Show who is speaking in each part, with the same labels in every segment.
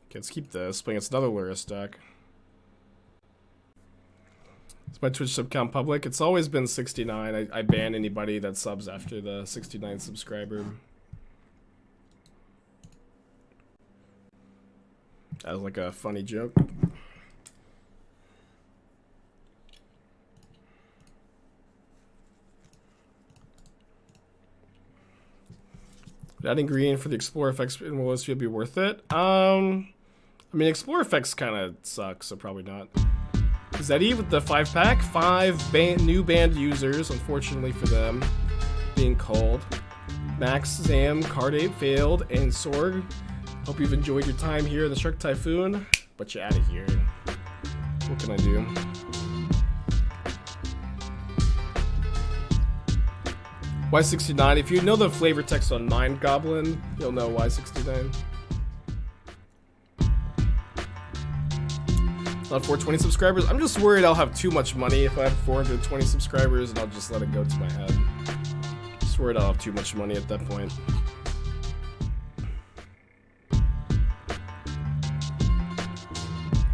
Speaker 1: Okay, let's keep this. Playing against another Lurrus deck. Is my Twitch sub count public? It's always been 69. I ban anybody that subs after the 69 subscriber. That was like a funny joke. Adding green for the Explore effects in Willow would be worth it. I mean, Explore effects kind of suck, so probably not. Zeddy with the 5-pack. 5 new banned users, unfortunately for them, being called. Max, Zam, Cardape, Failed, and Sorg. Hope you've enjoyed your time here in the Shark Typhoon, but you're out of here. What can I do? Why 69? If you know the flavor text on 9 Goblin, you'll know why 69. Not 420 subscribers. I'm just worried I'll have too much money if I have 420 subscribers and I'll just let it go to my head. Just worried I'll have too much money at that point.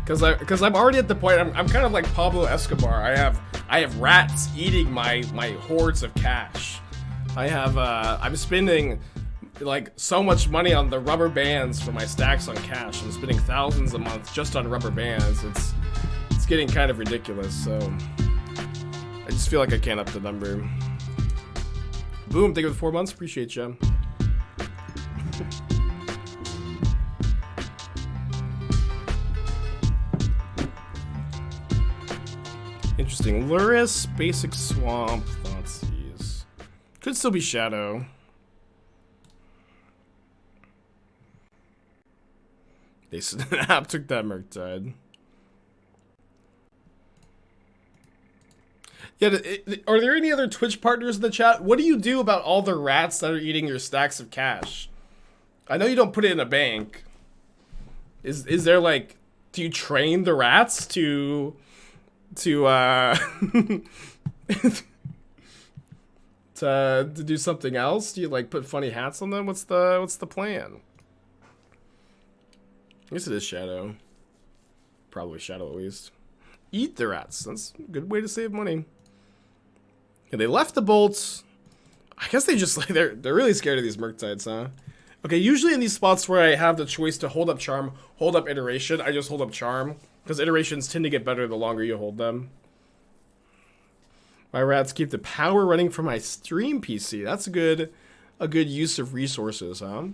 Speaker 1: Cause I'm already at the point. I'm kind of like Pablo Escobar. I have rats eating my hordes of cash. I'm spending like so much money on the rubber bands for my stacks on cash. I'm spending thousands a month just on rubber bands. It's getting kind of ridiculous. So I just feel like I can't up the number. Boom! Thank you for the 4 months. Appreciate you. Interesting. Lurrus, basic swamp, Thoughtseize. Could still be Shadow. They snap took that Murktide. Yeah, are there any other Twitch partners in the chat? What do you do about all the rats that are eating your stacks of cash? I know you don't put it in a bank. Is there like, do you train the rats to do something else? Do you like put funny hats on them? What's the plan? I guess it is Shadow. Probably Shadow at least. Eat the rats. That's a good way to save money. Okay, they left the bolts. I guess they just like they're really scared of these Murktides, huh? Okay, usually in these spots where I have the choice to hold up Charm, hold up Iteration, I just hold up Charm. Because iterations tend to get better the longer you hold them. My rats keep the power running for my stream PC. That's a good use of resources, huh?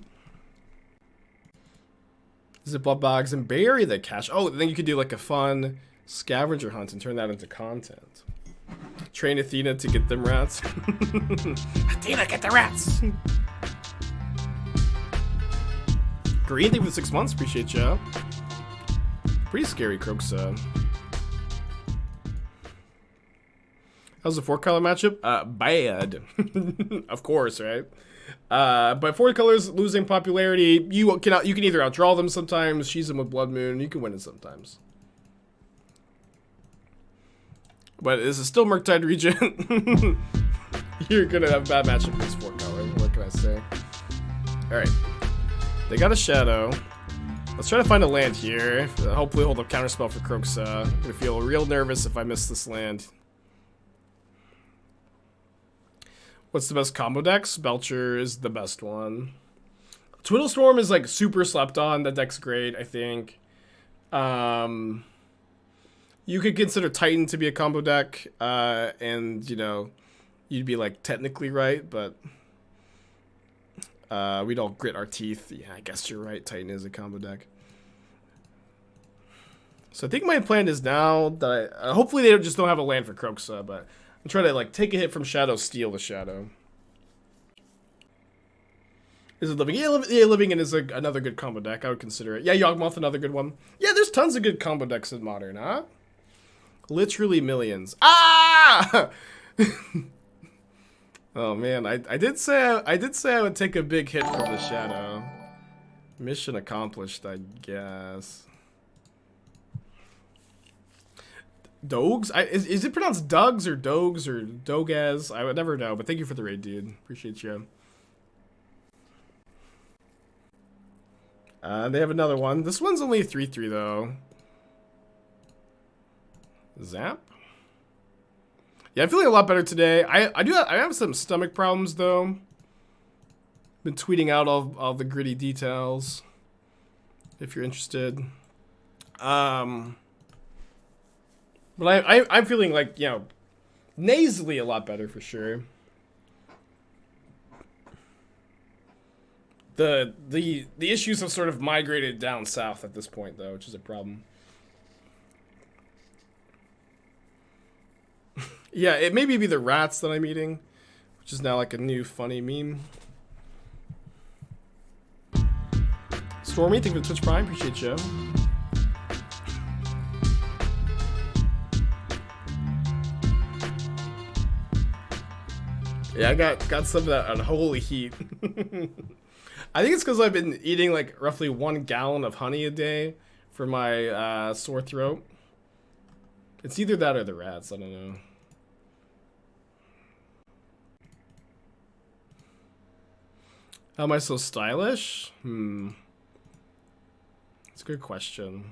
Speaker 1: Zip up bags and bury the cash. Oh, then you could do like a fun scavenger hunt and turn that into content. Train Athena to get them rats. Athena, get the rats! Green, thank you for the 6 months. Appreciate ya. Pretty scary, Croxa. How's the 4-color matchup? Bad. Of course, right? But 4 colors losing popularity. You can either outdraw them sometimes, she's them with Blood Moon, you can win it sometimes. But this is still Murktide Regent. You're gonna have a bad matchup against 4 color. What can I say? Alright. They got a Shadow. Let's try to find a land here. Hopefully hold up Counterspell for Croxa. I'm gonna feel real nervous if I miss this land. What's the best combo decks? Belcher is the best one. Twiddle Storm is like super slept on. That deck's great, I think. You could consider Titan to be a combo deck, and you know, you'd be like technically right, but we'd all grit our teeth. Yeah, I guess you're right. Titan is a combo deck. So I think my plan is now that hopefully they just don't have a land for Croxa, but I'm trying to like take a hit from Shadow, steal the Shadow. Is it Living? Yeah, Living In is another good combo deck. I would consider it. Yeah, Yawgmoth, another good one. Yeah, there's tons of good combo decks in Modern, huh? Literally millions. Ah! Oh man, I did say I would take a big hit from the Shadow. Mission accomplished, I guess. Dogs? Is it pronounced Dugs or Dogs or Dogaz? I would never know, but thank you for the raid, dude. Appreciate you. They have another one. This one's only a 3/3 though. Zap. Yeah, I'm feeling a lot better today. I have some stomach problems though. Been tweeting out all the gritty details. If you're interested. But I'm feeling like, you know, nasally a lot better for sure. The issues have sort of migrated down south at this point though, which is a problem. Yeah, it may be the rats that I'm eating, which is now like a new funny meme. Stormy, thank you for the Twitch Prime, appreciate you. Yeah, I got some of that Unholy Heat. I think it's because I've been eating like roughly 1 gallon of honey a day for my sore throat. It's either that or the rats, I don't know. How am I so stylish? It's a good question.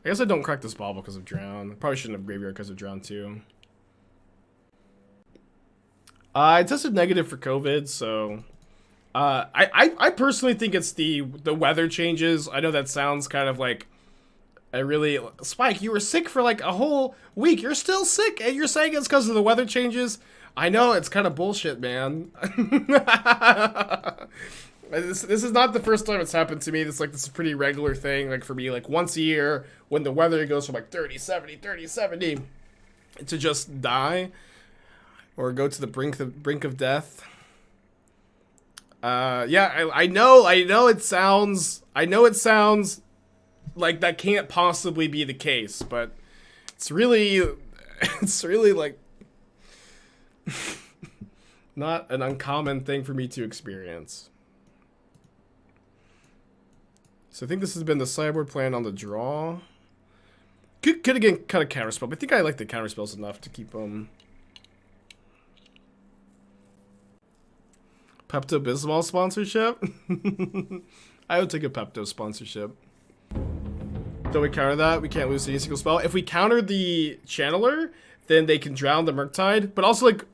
Speaker 1: I guess I don't crack this Bauble because of Drown. Probably shouldn't have Graveyard because of Drown too. I tested negative for COVID, so I personally think it's the weather changes. I know that sounds kind of like a really Spike. You were sick for like a whole week. You're still sick, and you're saying it's because of the weather changes. I know it's kind of bullshit, man. This is not the first time it's happened to me. This is a pretty regular thing. Like for me, like once a year when the weather goes from like 30-70 to just die or go to the brink of death. Yeah, I know it sounds like that can't possibly be the case, but it's really like not an uncommon thing for me to experience. So I think this has been the sideboard plan on the draw. Could again cut a counterspell, but I think I like the counterspells enough to keep them. Pepto-Bismol sponsorship? I would take a Pepto sponsorship. Don't we counter that? We can't lose any single spell. If we counter the Channeler, then they can drown the Murktide. But also, like,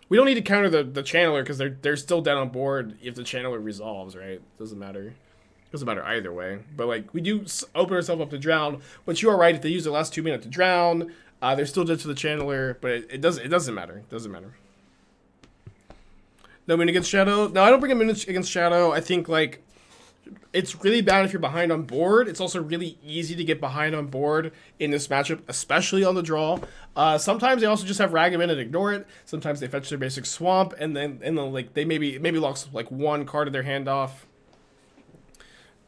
Speaker 1: we don't need to counter the Channeler because they're still down on board if the Channeler resolves, right? Doesn't matter. Doesn't matter either way. But, like, we do open ourselves up to drown. But you are right. If they use the last 2 minutes to drown, they're still dead to the Channeler. But it doesn't matter. It doesn't matter. No win against Shadow. No, I don't bring him in against Shadow. I think, like, it's really bad if you're behind on board. It's also really easy to get behind on board in this matchup, especially on the draw. Sometimes they also just have Ragavan and ignore it. Sometimes they fetch their basic swamp and then like they maybe locks like 1 card of their hand off.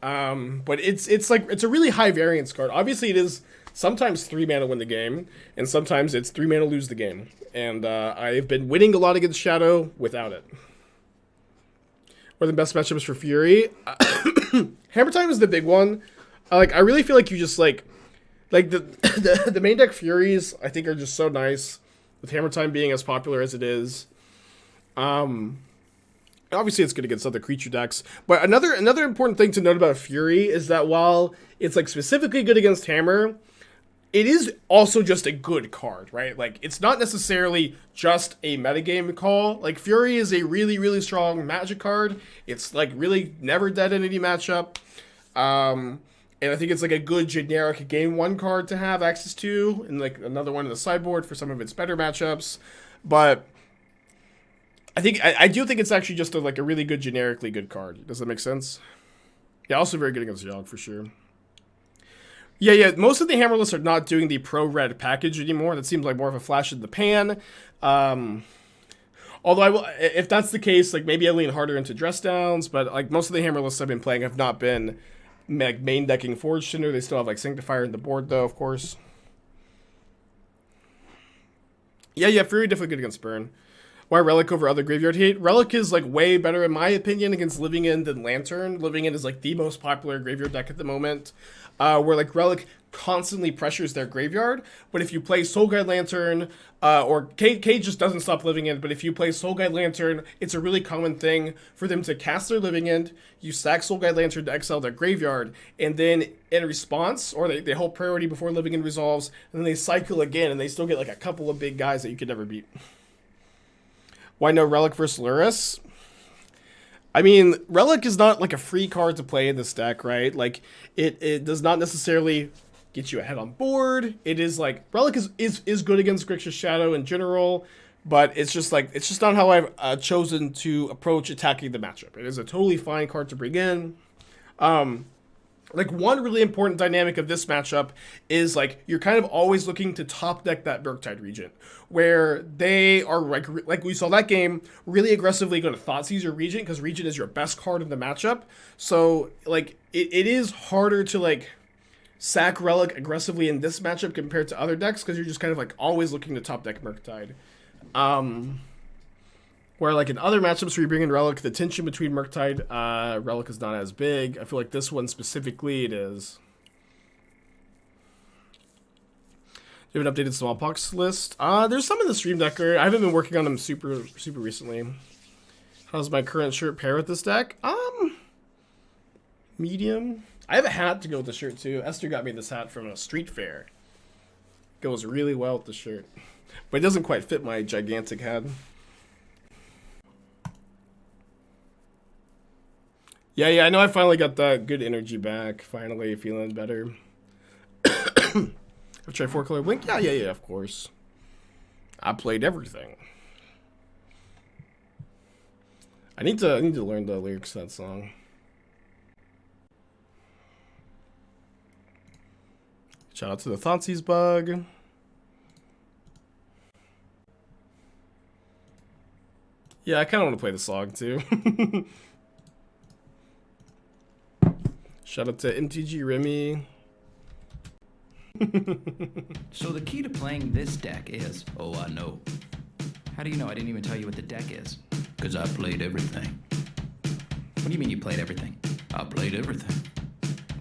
Speaker 1: But it's a really high variance card. Obviously, it is sometimes 3 mana win the game, and sometimes it's 3 mana lose the game. And I've been winning a lot against Shadow without it. What are the best matchups for Fury? Hammer Time is the big one. I really feel like you just like the main deck Furies I think are just so nice with Hammer Time being as popular as it is. Obviously it's good against other creature decks, but another important thing to note about Fury is that while it's like specifically good against Hammer, it is also just a good card, right? Like, it's not necessarily just a metagame call. Like, Fury is a really, really strong Magic card. It's, like, really never dead in any matchup. And I think it's, like, a good generic Game 1 card to have access to. And, like, another one in the sideboard for some of its better matchups. But I do think it's actually just, a really good, generically good card. Does that make sense? Yeah, also very good against Yogg, for sure. Yeah, most of the Hammer lists are not doing the pro-red package anymore. That seems like more of a flash in the pan. Although I will, if that's the case, like maybe I lean harder into dress downs, but like most of the Hammer lists I've been playing have not been like main decking Forge Tinder. They still have like Sanctifier in the board though, of course. Yeah, Fury definitely good against Burn. Why Relic over other Graveyard Hate? Relic is like way better in my opinion against Living End than Lantern. Living End is like the most popular Graveyard deck at the moment. Where like Relic constantly pressures their graveyard. But if you play Soul Guide Lantern, or Cage just doesn't stop Living End, but if you play Soul Guide Lantern, it's a really common thing for them to cast their Living End, you sack Soul Guide Lantern to exile their graveyard, and then in response, or they hold priority before Living End resolves, and then they cycle again, and they still get like a couple of big guys that you could never beat. Why no Relic versus Luris? I mean, Relic is not like a free card to play in this deck, right? Like, it does not necessarily get you ahead on board. It is like, Relic is good against Grixis Shadow in general, but it's just like, it's just not how I've chosen to approach attacking the matchup. It is a totally fine card to bring in. Like, one really important dynamic of this matchup is, like, you're kind of always looking to top deck that Murktide Regent, where they are, like we saw that game, really aggressively going to Thoughtseize your Regent, because Regent is your best card in the matchup. So, like, it is harder to, like, sack Relic aggressively in this matchup compared to other decks, because you're just kind of, like, always looking to top deck Murktide. Where, like, in other matchups where you bring in Relic, the tension between Murktide, Relic is not as big. I feel like this one specifically, it is. Do you have an updated Smallpox list? There's some in the Stream Decker. I haven't been working on them super recently. How's my current shirt pair with this deck? Medium. I have a hat to go with the shirt, too. Esther got me this hat from a street fair. Goes really well with the shirt. But it doesn't quite fit my gigantic head. Yeah, I know I finally got that good energy back. Finally feeling better. I've tried 4-color blink. Yeah, of course. I played everything. I need to learn the lyrics to that song. Shout out to the Thoughtseize bug. Yeah, I kind of want to play the song too. Shout out to MTG Remy.
Speaker 2: So the key to playing this deck is, oh, I know. How do you know? I didn't even tell you what the deck is. Because I played everything. What do you mean you played everything? I played everything.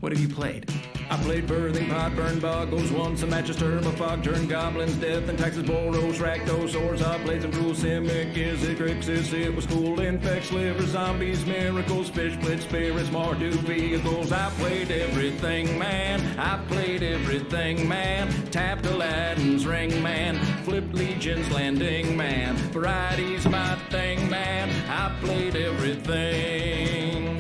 Speaker 2: What have you played? I played Birthing Pot, Burn Boggles, won some matches, Turbo Fog, Turn Goblins, Death and Taxes, Boros, Rakdos, Swords, I played some Rules, Simic, Izzet, Grixis, it was cool, Infects, Liver, Zombies, Miracles, Fish, Blitz, Spirits, Mardu, Vehicles, I played everything, man, I played everything, man, tapped Aladdin's Ring, man, flipped Legion's Landing, man, variety's my thing, man, I played everything.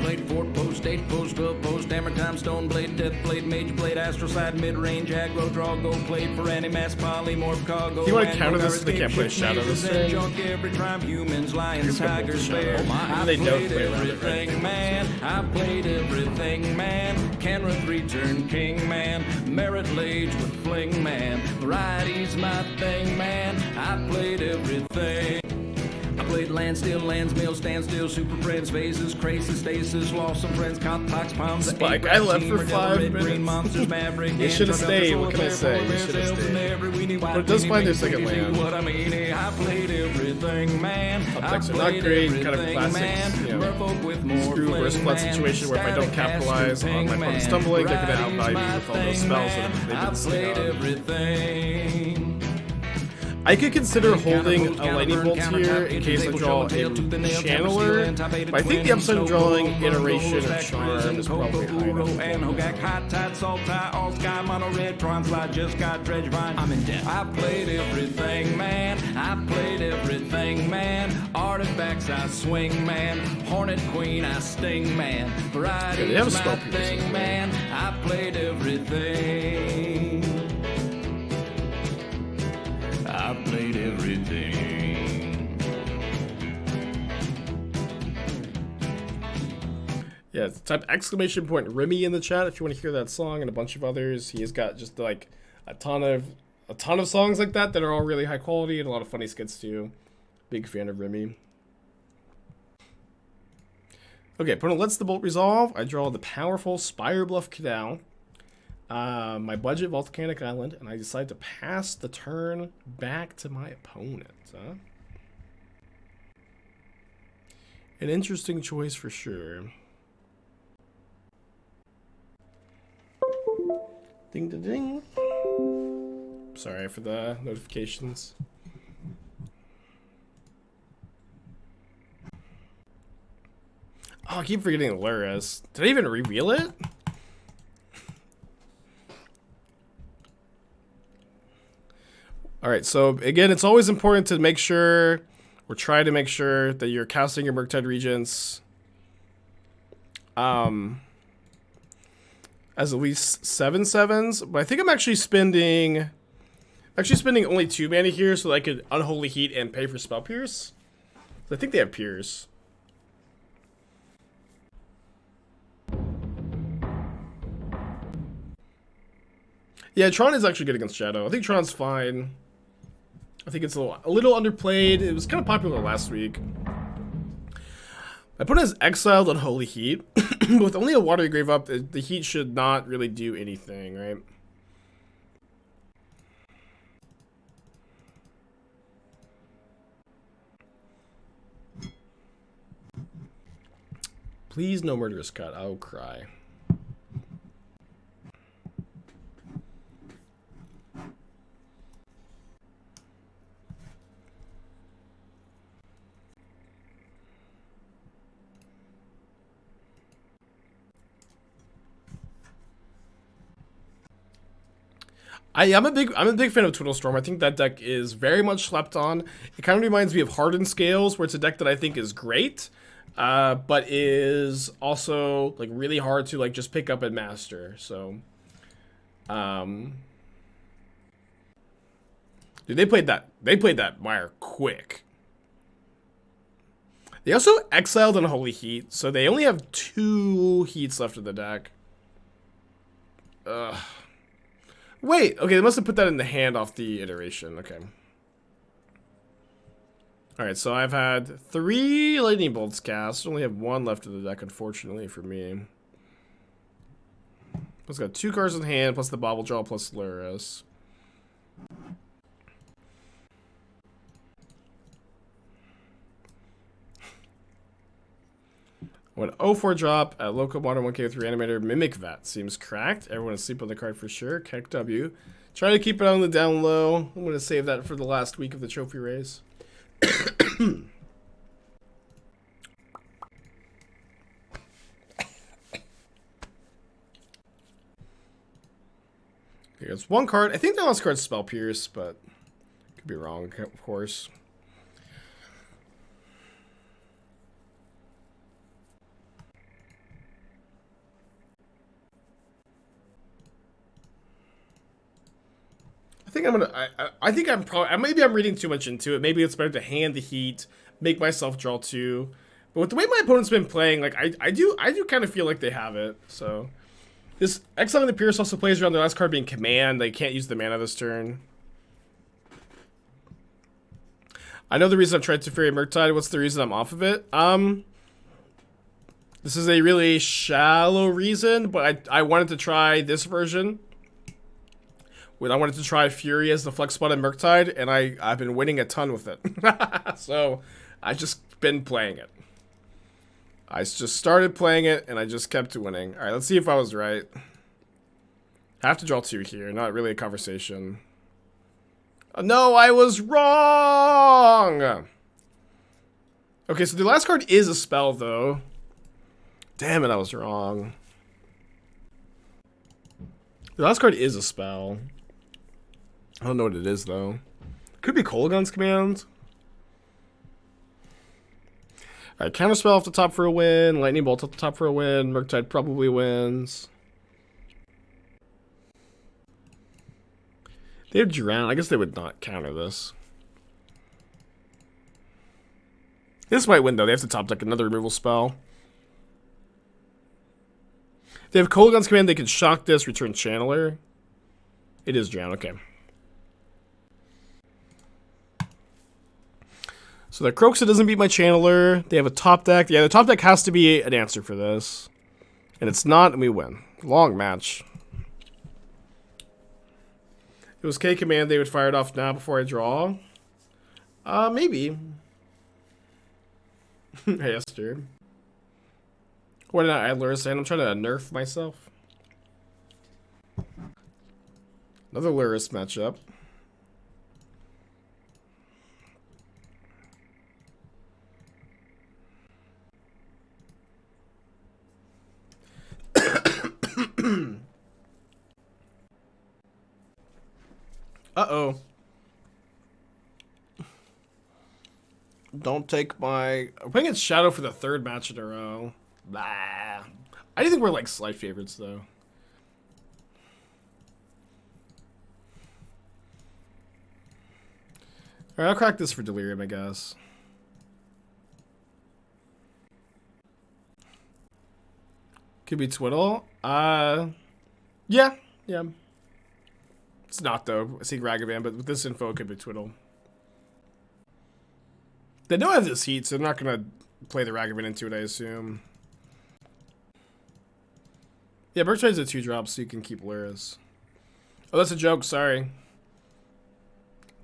Speaker 2: Played 4 post, 8 post, 12 post, Hammer Time, Stone Blade, Death Blade, Mage Blade, Astral Slide, Mid Range, Aggro, Draw, Go, Played for Animass, Polymorph, Cargo.
Speaker 1: If you want to counter this, they can't play Shadow this turn.
Speaker 2: Junk every time, humans, lions, tigers, bear. I
Speaker 1: they don't
Speaker 2: played
Speaker 1: play around
Speaker 2: everything,
Speaker 1: it, right?
Speaker 2: man. I played everything, man. Kenrith, Return King, man. Merit Lage with Fling, man. Variety's my thing, man. I played everything. I played Landstill, Landsmill, Standstill, Super Friends, Phases, Crazy Stasis, Lost Some Friends, Cox, Pounds,
Speaker 1: Spike, I left for 5 minutes.
Speaker 2: Green Monsters, Maverick,
Speaker 1: They should have stayed, what can I say? They should have stayed. But it does find their second land.
Speaker 2: I played everything, man.
Speaker 1: Updecks are not great, kind of classic, you know, screw versus flood situation where if I don't capitalize on my opponent stumbling, they're going to outvalue me with all those spells that they've been sitting on.
Speaker 2: Everything.
Speaker 1: I could consider holding a lightning bolt here in case I draw a channeler, but I think the upside of drawing iteration or charm is probably high enough.
Speaker 2: I'm in debt. I played everything, man. I played everything, man. Artifacts I swing, man. Hornet Queen I sting, man. Variety
Speaker 1: they have a
Speaker 2: is my
Speaker 1: spell piercing,
Speaker 2: thing, man. I played everything. I played everything.
Speaker 1: Yeah, type exclamation point Remy in the chat if you want to hear that song and a bunch of others. He has got just like a ton of songs like that that are all really high quality and a lot of funny skits too. Big fan of Remy. Okay, opponent lets the bolt resolve. I draw the powerful Spirebluff Canal. My budget Volcanic Island, and I decide to pass the turn back to my opponent. Huh? An interesting choice for sure. Ding ding ding. Sorry for the notifications. Oh, I keep forgetting Luris. Did I even reveal it? Alright, so again, it's always important to make sure, or try to make sure, that you're casting your Murktide Regents as at least 7/7s. But I think I'm actually spending only 2 mana here so that I could Unholy Heat and pay for Spell Pierce. I think they have Pierce. Yeah, Tron is actually good against Shadow. I think Tron's fine. I think it's a little underplayed. It was kind of popular last week. My opponent has exiled Unholy Heat. With only a Watery Grave up, the Heat should not really do anything, right? Please, no Murderous Cut. I'll cry. I'm a big fan of Twiddle Storm. I think that deck is very much slept on. It kind of reminds me of Hardened Scales, where it's a deck that I think is great, but is also like really hard to like just pick up and master. So, dude, they played that Mire quick. They also exiled Unholy Heat, so they only have 2 Heats left in the deck. Ugh. Wait, okay, they must have put that in the hand off the iteration. Okay. Alright, so I've had 3 Lightning Bolts cast. Only have 1 left in the deck, unfortunately, for me. Plus got 2 cards in hand, plus the Bauble draw, plus Luris. When 0-4 drop at local modern 1K with Reanimator, Mimic Vat seems cracked. Everyone asleep on the card for sure. Keck W. Try to keep it on the down low. I'm going to save that for the last week of the trophy race. Okay, it's 1 card. I think the last card's Spell Pierce, but could be wrong, of course. I think I'm probably, maybe I'm reading too much into it. Maybe it's better to hand the Heat, make myself draw 2. But with the way my opponent's been playing, like I do kind of feel like they have it. So this exiling the Pierce also plays around their last card being Command. They can't use the mana this turn. I know the reason I've tried to Fairy Murktide. What's the reason I'm off of it? This is a really shallow reason, but I wanted to try this version. I wanted to try Fury as the flex spot in Murktide, and I've been winning a ton with it. So I've just been playing it. I just started playing it, and I just kept winning. All right, let's see if I was right. I have to draw 2 here, not really a conversation. No, I was wrong! Okay, so the last card is a spell, though. Damn it, I was wrong. The last card is a spell. I don't know what it is, though. Could be Kolaghan's Command. Alright, Counterspell off the top for a win. Lightning Bolt off the top for a win. Murktide probably wins. They have Drown. I guess they would not counter this. This might win, though. They have to top deck another removal spell. If they have Kolaghan's Command, they can shock this, return Channeler. It is Drown, okay. So the Kroxa doesn't beat my Channeler. They have a top deck. Yeah, the top deck has to be an answer for this. And it's not, and we win. Long match. If it was K Command, they would fire it off now before I draw. Maybe. Hey, Esther. Why did I add Luris in? I'm trying to nerf myself. Another Lurrus matchup. Uh-oh. Don't take my... I'm playing against Shadow for the third match in a row. Bah. I do think we're like slight favorites, though. Alright, I'll crack this for Delirium, I guess. Could be Twiddle. Yeah. It's not, though. I see Ragavan, but with this info, it could be Twiddle. They don't have this heat, so they're not going to play the Ragavan into it, I assume. Yeah, Murktide's a 2-drop, so you can keep Lurrus. Oh, that's a joke, sorry.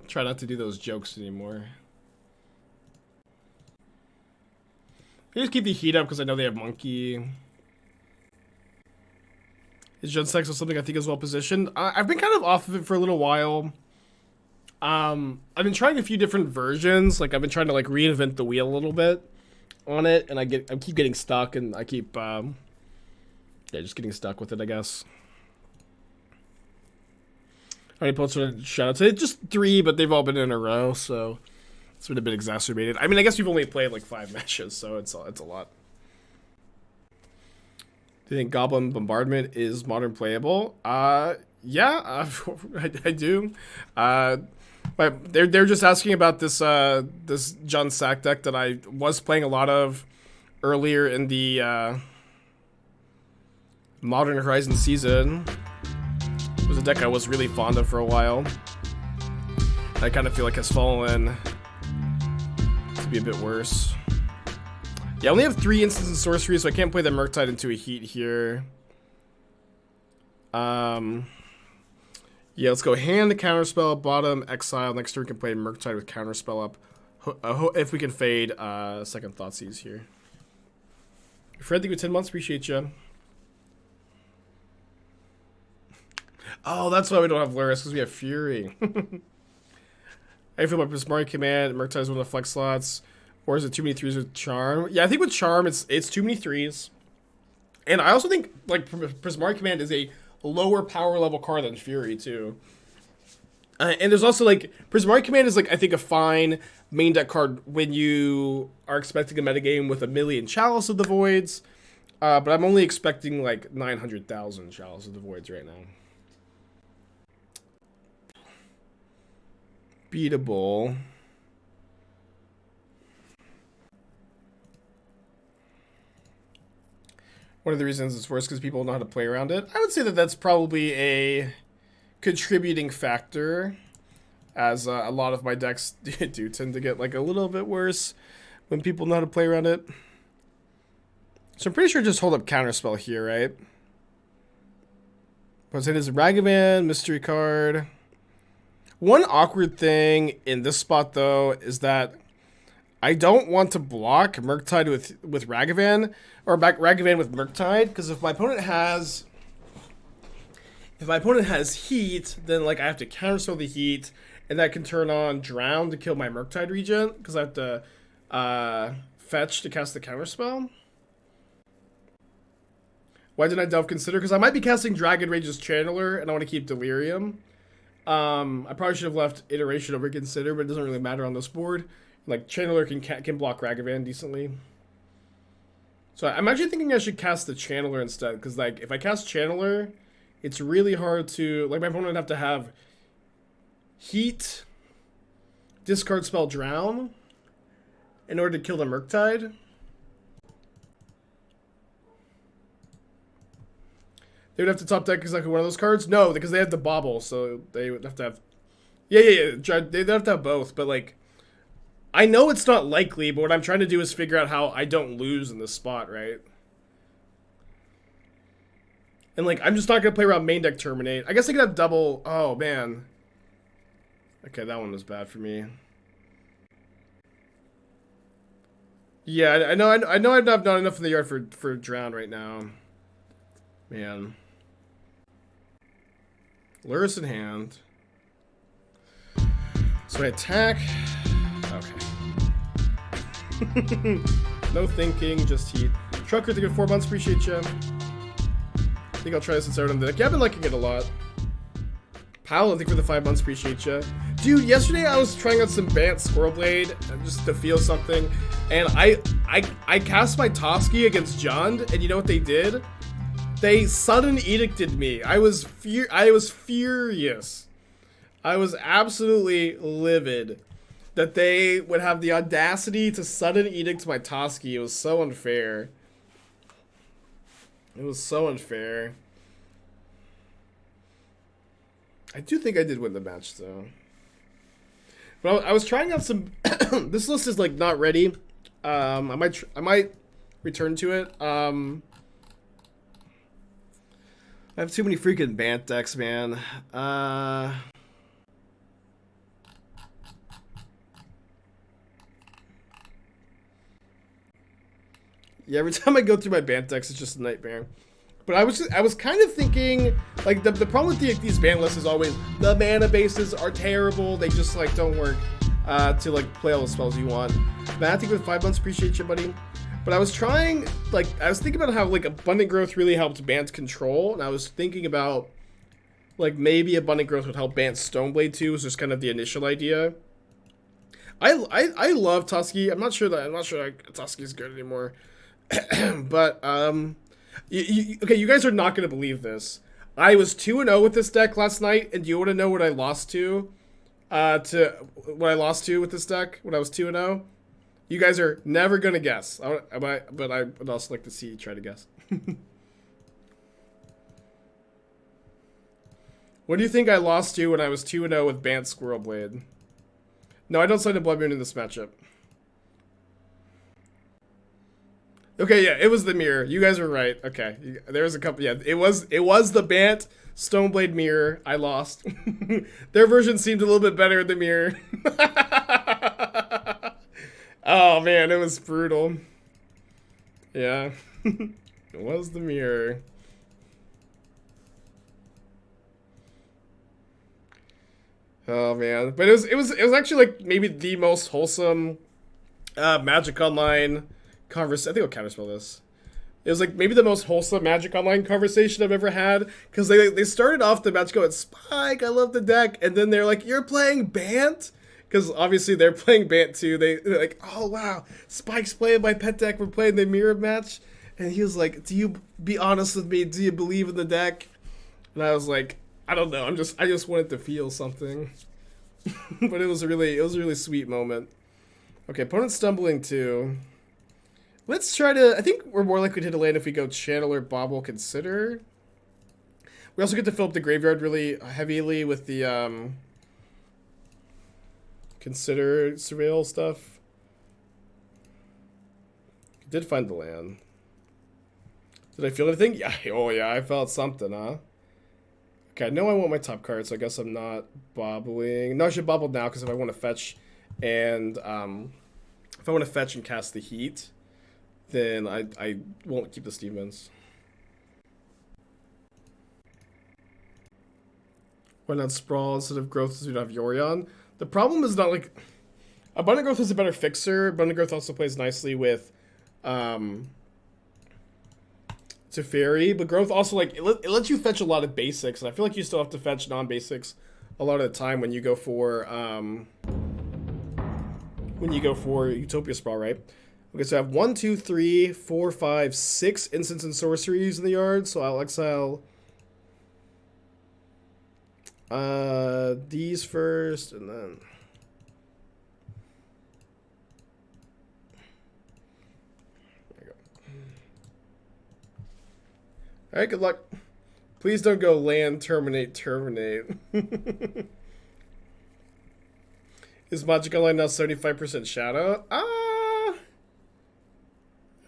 Speaker 1: Try not to do those jokes anymore. I just keep the heat up because I know they have Monkey. His Gen Sex is something I think is well positioned. I've been kind of off of it for a little while. I've been trying a few different versions. Like I've been trying to like reinvent the wheel a little bit on it, and I keep getting stuck, and I keep just getting stuck with it, I guess. How many posts would I shout out to? Just 3, but they've all been in a row, so it's been a bit exacerbated. I mean, I guess we've only played like 5 matches, so it's a lot. Do you think Goblin Bombardment is modern playable? Yeah, I do. But they're just asking about this this John Sack deck that I was playing a lot of earlier in the Modern Horizon season. It was a deck I was really fond of for a while. I kind of feel like has fallen to be a bit worse. Yeah, I only have 3 instants and sorceries, so I can't play the Murktide into a heat here. Yeah, let's go hand the Counterspell, bottom, exile. Next turn we can play Murktide with Counterspell up. If we can fade Second Thoughtseize here. Fred, thank you with 10 months, appreciate you. Oh, that's why we don't have Lurrus, because we have Fury. I feel like Prismari Command, Murktide's one of the flex slots. Or is it too many 3s with Charm? Yeah, I think with Charm, it's too many 3s. And I also think, like, Prismari Command is a lower power level card than Fury, too. And there's also, like, Prismari Command is, like, I think a fine main deck card when you are expecting a metagame with 1,000,000 Chalice of the Voids. But I'm only expecting, like, 900,000 Chalice of the Voids right now. Beatable. One of the reasons it's worse because people know how to play around it. I would say that that's probably a contributing factor, as a lot of my decks do tend to get like a little bit worse when people know how to play around it. So I'm pretty sure just hold up Counterspell here, right? But it is Ragavan, mystery card. One awkward thing in this spot, though, is that I don't want to block Murktide with Ragavan, or back Ragavan with Murktide, because if my opponent has heat, then like I have to counterspell the heat, and that can turn on Drown to kill my Murktide Regent, because I have to fetch to cast the counterspell. Why didn't I Delve Consider? Because I might be casting Dragon Rage's Channeler, and I want to keep Delirium. I probably should have left Iteration over Consider, but it doesn't really matter on this board. Like, Channeler can block Ragavan decently. So I'm actually thinking I should cast the Channeler instead, because, like, if I cast Channeler, it's really hard to... Like, my opponent would have to have Heat, discard spell Drown, in order to kill the Murktide. They would have to top deck exactly one of those cards? No, because they have the Bauble, so they would have to have... Yeah. They'd have to have both, but, like... I know it's not likely, but what I'm trying to do is figure out how I don't lose in this spot, right? And, like, I'm just not going to play around main deck Terminate. I guess I could have double... Oh, man. Okay, that one was bad for me. Yeah, I know I've not enough in the yard for Drown right now. Man. Lurus in hand. So I attack. Okay. No thinking, just heat. Trucker, thank you for 4 months. Appreciate you. I think I'll try this since I on the deck. Yeah, I've been liking it a lot. Powell, thank you for the 5 months. Appreciate you. Dude, yesterday I was trying out some Bant Squirrel Blade just to feel something. And I cast my Toski against Jund, and you know what they did? They sudden edicted me. I was furious. I was absolutely livid that they would have the audacity to sudden edict my Toski. It was so unfair. It was so unfair. I do think I did win the match though. But I was trying out some. This list is like not ready. I might return to it. I have too many freaking Bant decks, man. Yeah, every time I go through my Bant decks, it's just a nightmare. But I was kind of thinking, like, the problem with these Bant lists is always the mana bases are terrible. They just, like, don't work to, like, play all the spells you want. Matt, with 5 months, appreciate you, buddy. But I was trying, like, I was thinking about how, like, Abundant Growth really helped Bant control. And I was thinking about, like, maybe Abundant Growth would help Bant Stoneblade too. Was just kind of the initial idea. I love Toski. I'm not sure Toski is good anymore. But okay, you guys are not gonna believe this. I was 2-0 with this deck last night, and do you want to know what I lost to? With this deck when I was 2-0. You guys are never gonna guess. But I would also like to see you try to guess. What do you think I lost to when I was 2-0 with Bant Squirrel Blade? No, I don't sign a Blood Moon in this matchup. Okay, yeah, it was the mirror. You guys were right. Okay, there was a couple. Yeah, it was the Bant Stoneblade mirror. I lost. Their version seemed a little bit better in the mirror. Oh man, it was brutal. Yeah, it was the mirror. Oh man, but it was actually like maybe the most wholesome Magic Online conversation. I think I'll counterspell this. It was like maybe the most wholesome Magic Online conversation I've ever had, because they started off the match going, Spike, I love the deck, and then they're like, you're playing Bant? Because obviously they're playing Bant too. They're like, oh wow, Spike's playing my pet deck, we're playing the mirror match. And he was like, do you be honest with me, do you believe in the deck? And I was like, I don't know, I just wanted to feel something. But it was a really sweet moment. Okay, opponent stumbling too. Let's try to, I think we're more likely to hit a land if we go Channeler, Bauble, Consider. We also get to fill up the graveyard really heavily with the Consider Surveil stuff. Did find the land. Did I feel anything? Yeah, oh yeah, I felt something, huh? Okay, I know I want my top card, so I guess I'm not bobbling. No, I should bobble now, because if I want to fetch and, if I want to fetch and cast the Heat, then I won't keep the Stevens. Why not Sprawl instead of Growth, so we don't have Yorion? The problem is not like... Abundant Growth is a better fixer. Abundant Growth also plays nicely with Teferi, but Growth also, like, it lets you fetch a lot of basics, and I feel like you still have to fetch non-basics a lot of the time when you go for Utopia Sprawl, right? Okay, so I have 1, 2, 3, 4, 5, 6 instants and sorceries in the yard, so I'll exile these first, and then... There you go. Alright, good luck. Please don't go land, terminate. Is Magic Online now 75% shadow?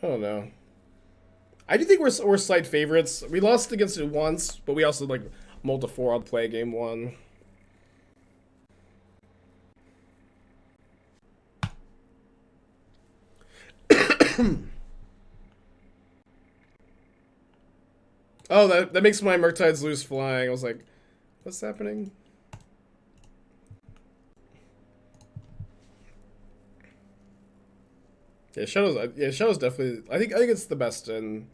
Speaker 1: I don't know. I do think we're slight favorites. We lost against it once, but we also like mulled a 4 on play game 1. Oh, that makes my Murktides lose flying. I was like, What's happening? Yeah, Shadow's definitely. I think it's the best, and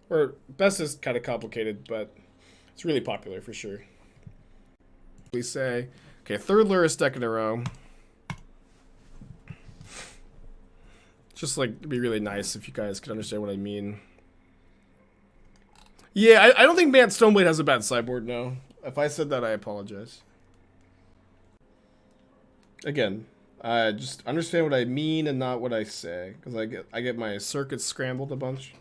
Speaker 1: or best is kind of complicated, but it's really popular for sure. We say, okay, third Lurrus deck in a row. Just like it'd be really nice if you guys could understand what I mean. Yeah, I don't think Bant Stoneblade has a bad sideboard. No, if I said that, I apologize. Again. Just understand what I mean and not what I say, because I get my circuits scrambled a bunch.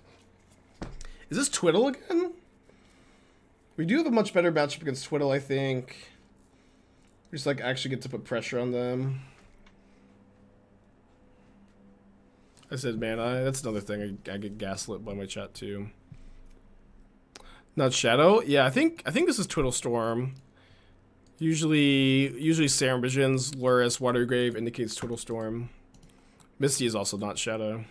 Speaker 1: Is this Twiddle again? We do have a much better matchup against Twiddle, I think. We just like actually get to put pressure on them. I said, man, that's another thing. I get gaslit by my chat too. Not Shadow. Yeah, I think this is Twiddle Storm. Usually Serum Visions, Lurrus, Watergrave indicates Twiddle Storm. Misty is also not Shadow.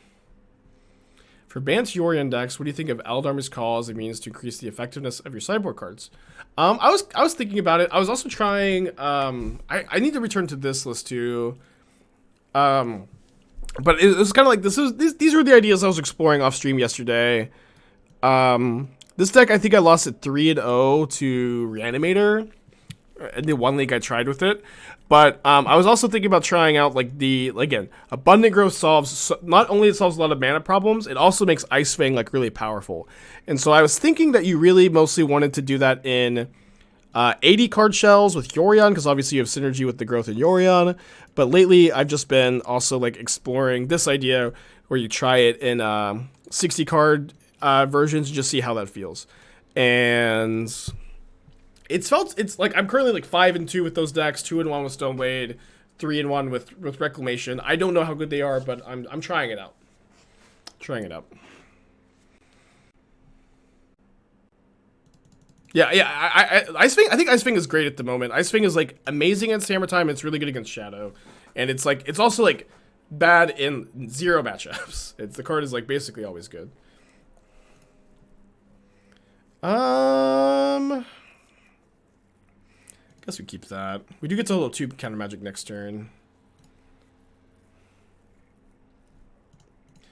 Speaker 1: For Bant's Yorion decks, what do you think of Eldarm's Call as a means to increase the effectiveness of your sideboard cards? I was thinking about it. I was also trying. I need to return to this list too. But it was kind of like these were the ideas I was exploring off stream yesterday. This deck, I think I lost at 3-0 to Reanimator. In the one league I tried with it, but I was also thinking about trying out like again, Abundant Growth solves not only it solves a lot of mana problems, it also makes Ice Fang like really powerful. And so I was thinking that you really mostly wanted to do that in 80 card shells with Yorion, because obviously you have synergy with the growth in Yorion. But lately I've just been also like exploring this idea where you try it in 60 card versions and just see how that feels. And it's like I'm currently like 5-2 with those decks, 2-1 with Stoneblade, 3-1 with Reclamation. I don't know how good they are, but I'm trying it out. Yeah. I think Ice Fang is great at the moment. Ice Fang is like amazing against Hammer Time. It's really good against Shadow, and it's also like bad in 0 matchups. The card is like basically always good. Guess we keep that. We do get to level 2 counter magic next turn.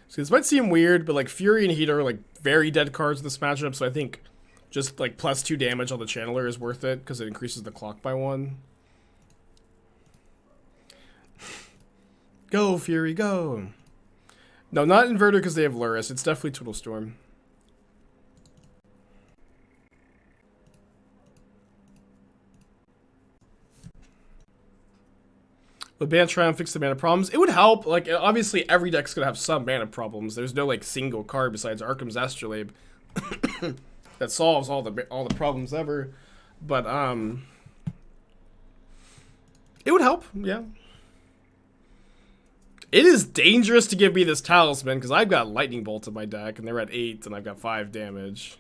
Speaker 1: So this might seem weird, but like Fury and Heat are like very dead cards in this matchup, so I think just like +2 damage on the Channeler is worth it because it increases the clock by 1. Go, Fury, go! No, not Inverter because they have Lurrus. It's definitely Twiddle Storm. Would Bant try and fix the mana problems? It would help. Like, obviously, every deck's gonna have some mana problems. There's no like single card besides Arkham's Astrolabe that solves all the problems ever. But it would help. Yeah. It is dangerous to give me this Talisman because I've got Lightning Bolt in my deck and they're at 8 and I've got 5 damage.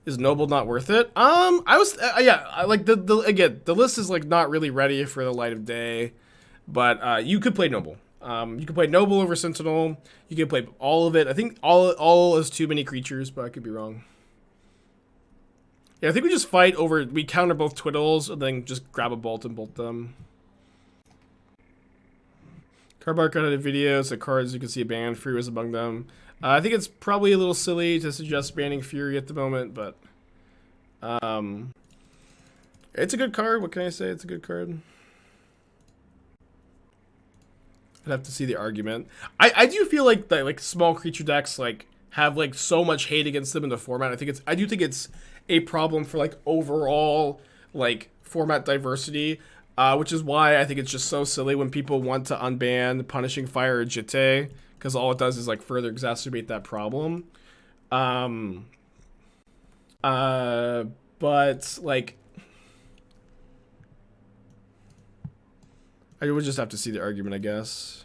Speaker 1: Is Noble not worth it? Like the list is like not really ready for the light of day, but you could play Noble. You could play Noble over Sentinel. You could play all of it. I think all is too many creatures, but I could be wrong. Yeah, I think we just fight over. We counter both Twiddles and then just grab a bolt and bolt them. Cardbark got a video, so cards you can see a ban. Fury was among them. I think it's probably a little silly to suggest banning Fury at the moment, but it's a good card. What can I say? It's a good card. I'd have to see the argument. I do feel like the small creature decks like have like so much hate against them in the format. I do think it's a problem for like overall like format diversity. Which is why I think it's just so silly when people want to unban Punishing Fire or Jitte, because all it does is like further exacerbate that problem. But like, I would just have to see the argument, I guess.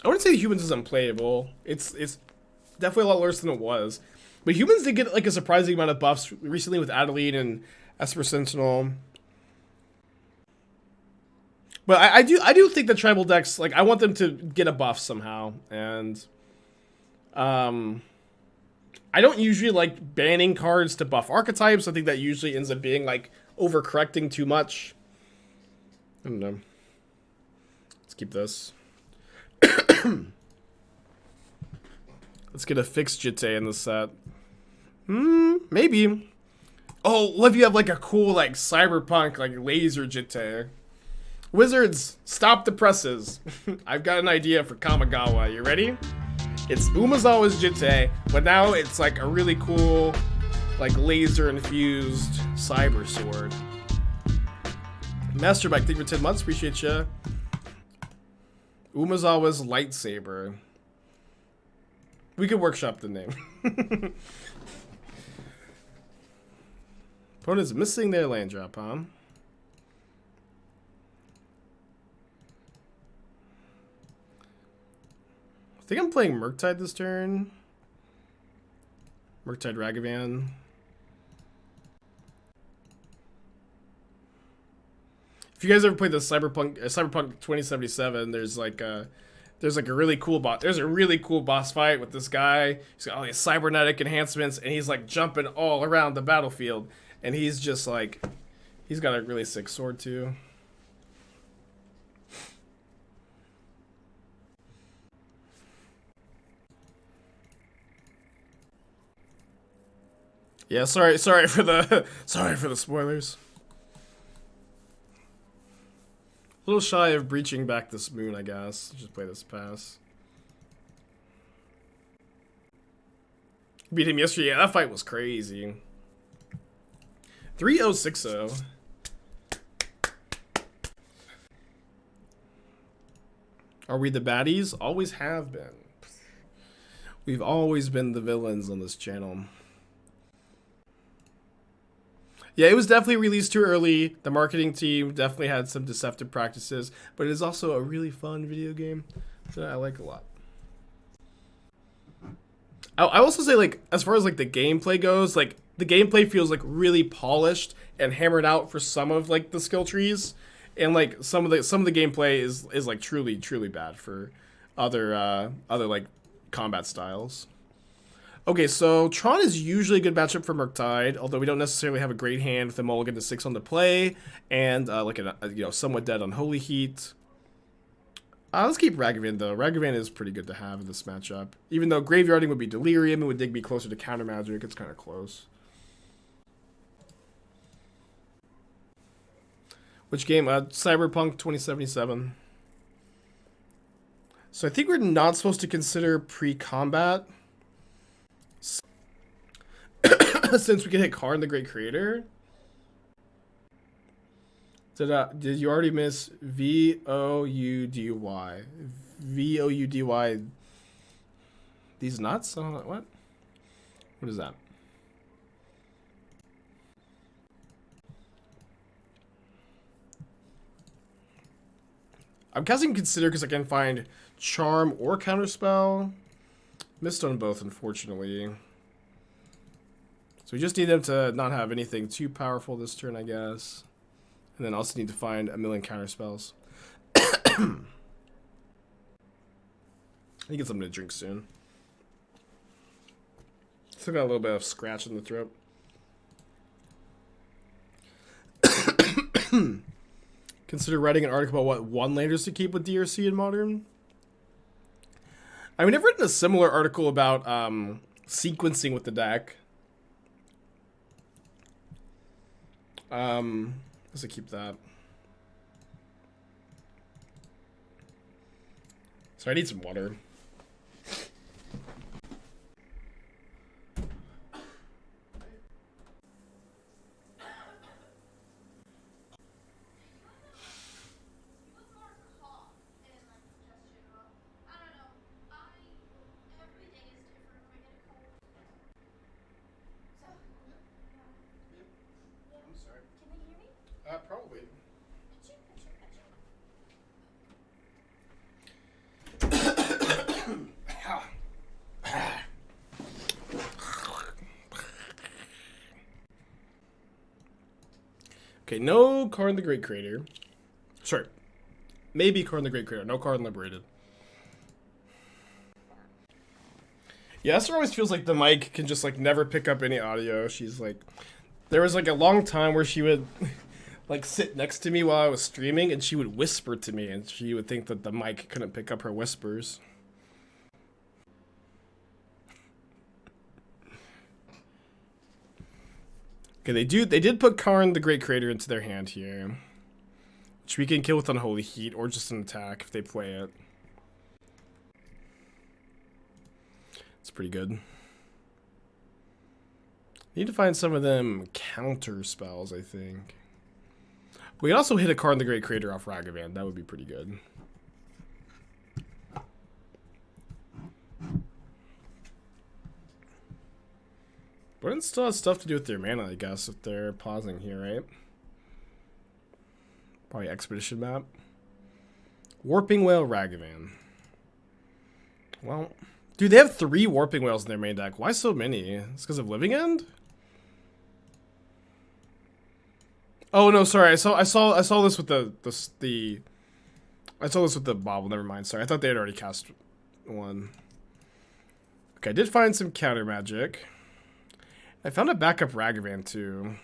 Speaker 1: I wouldn't say Humans is unplayable. It's definitely a lot worse than it was. But Humans did get like a surprising amount of buffs recently with Adeline and Esper Sentinel. But I do think that tribal decks, like, I want them to get a buff somehow, and I don't usually like banning cards to buff archetypes. I think that usually ends up being like overcorrecting too much. I don't know. Let's keep this. Let's get a fixed Jitte in the set. Maybe. Oh, what if you have like a cool like cyberpunk like laser Jitte? Wizards, stop the presses. I've got an idea for Kamigawa. You ready? It's Umezawa's Jitte, but now it's like a really cool like laser infused cyber sword. Master Bike, thank you for 10 months. Appreciate ya. Umezawa's lightsaber. We could workshop the name. Opponent's missing their land drop, huh? I think I'm playing Murktide this turn. Murktide Ragavan. If you guys ever played the Cyberpunk 2077, there's like a really cool boss. There's a really cool boss fight with this guy. He's got all these cybernetic enhancements, and he's like jumping all around the battlefield. And he's just like, he's got a really sick sword too. Yeah, sorry for the spoilers. A little shy of breaching back this moon, I guess. Just play this pass. Beat him yesterday. Yeah, that fight was crazy. 3060. Are we the baddies? Always have been. We've always been the villains on this channel. Yeah, it was definitely released too early. The marketing team definitely had some deceptive practices, but it is also a really fun video game that I like a lot. I also say, like, as far as like the gameplay goes, like the gameplay feels like really polished and hammered out for some of like the skill trees, and like some of the gameplay is like truly bad for other like combat styles. Okay, so Tron is usually a good matchup for Murktide, although we don't necessarily have a great hand with a mulligan to 6 on the play, and like a somewhat dead Unholy Heat. Let's keep Ragavan though. Ragavan is pretty good to have in this matchup. Even though graveyarding would be Delirium, it would dig me closer to counter magic. It's kind of close. Which game? Cyberpunk 2077. So I think we're not supposed to consider pre-combat. Since we can hit Karn the Great Creator. Did you already miss V-O-U-D-Y? V-O-U-D-Y. These nuts? What? What is that? I'm casting Consider because I can find Charm or Counterspell. Missed on both, unfortunately. So we just need them to not have anything too powerful this turn, I guess. And then also need to find a million counterspells. I need to get something to drink soon. Still got a little bit of scratch in the throat. Consider writing an article about what one-landers to keep with DRC in Modern. I mean, I've written a similar article about sequencing with the deck. Let's keep that. So I need some water. Probably. Okay, no Karn the Great Creator. Sorry. Maybe Karn the Great Creator. No Karn Liberated. Yeah, Esther always feels like the mic can just like never pick up any audio. She's like, there was like a long time where she would like sit next to me while I was streaming and she would whisper to me and she would think that the mic couldn't pick up her whispers. Okay, they did put Karn the Great Creator into their hand here, which we can kill with Unholy Heat or just an attack if they play it. It's pretty good. Need to find some of them counter spells, I think. We can also hit a Karn the Great Creator off Ragavan. That would be pretty good. But it still has stuff to do with their mana, I guess, if they're pausing here, right? Probably Expedition map. Warping Whale Ragavan. Well, dude, they have 3 Warping Whales in their main deck. Why so many? It's because of Living End? Oh no, sorry. I saw this with the I saw this with the Bauble. Never mind. Sorry, I thought they had already cast one. Okay, I did find some counter magic. I found a backup Ragavan too.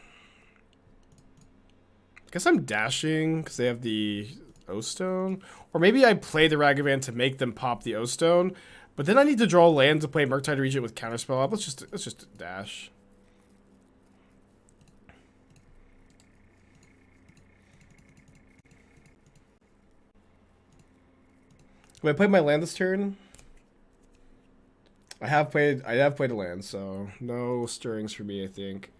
Speaker 1: I guess I'm dashing because they have the O-Stone. Or maybe I play the Ragavan to make them pop the O-Stone. But then I need to draw land to play Murktide Regent with Counterspell up. Let's just dash. Have I played my land this turn? I have played a land, so no stirrings for me, I think.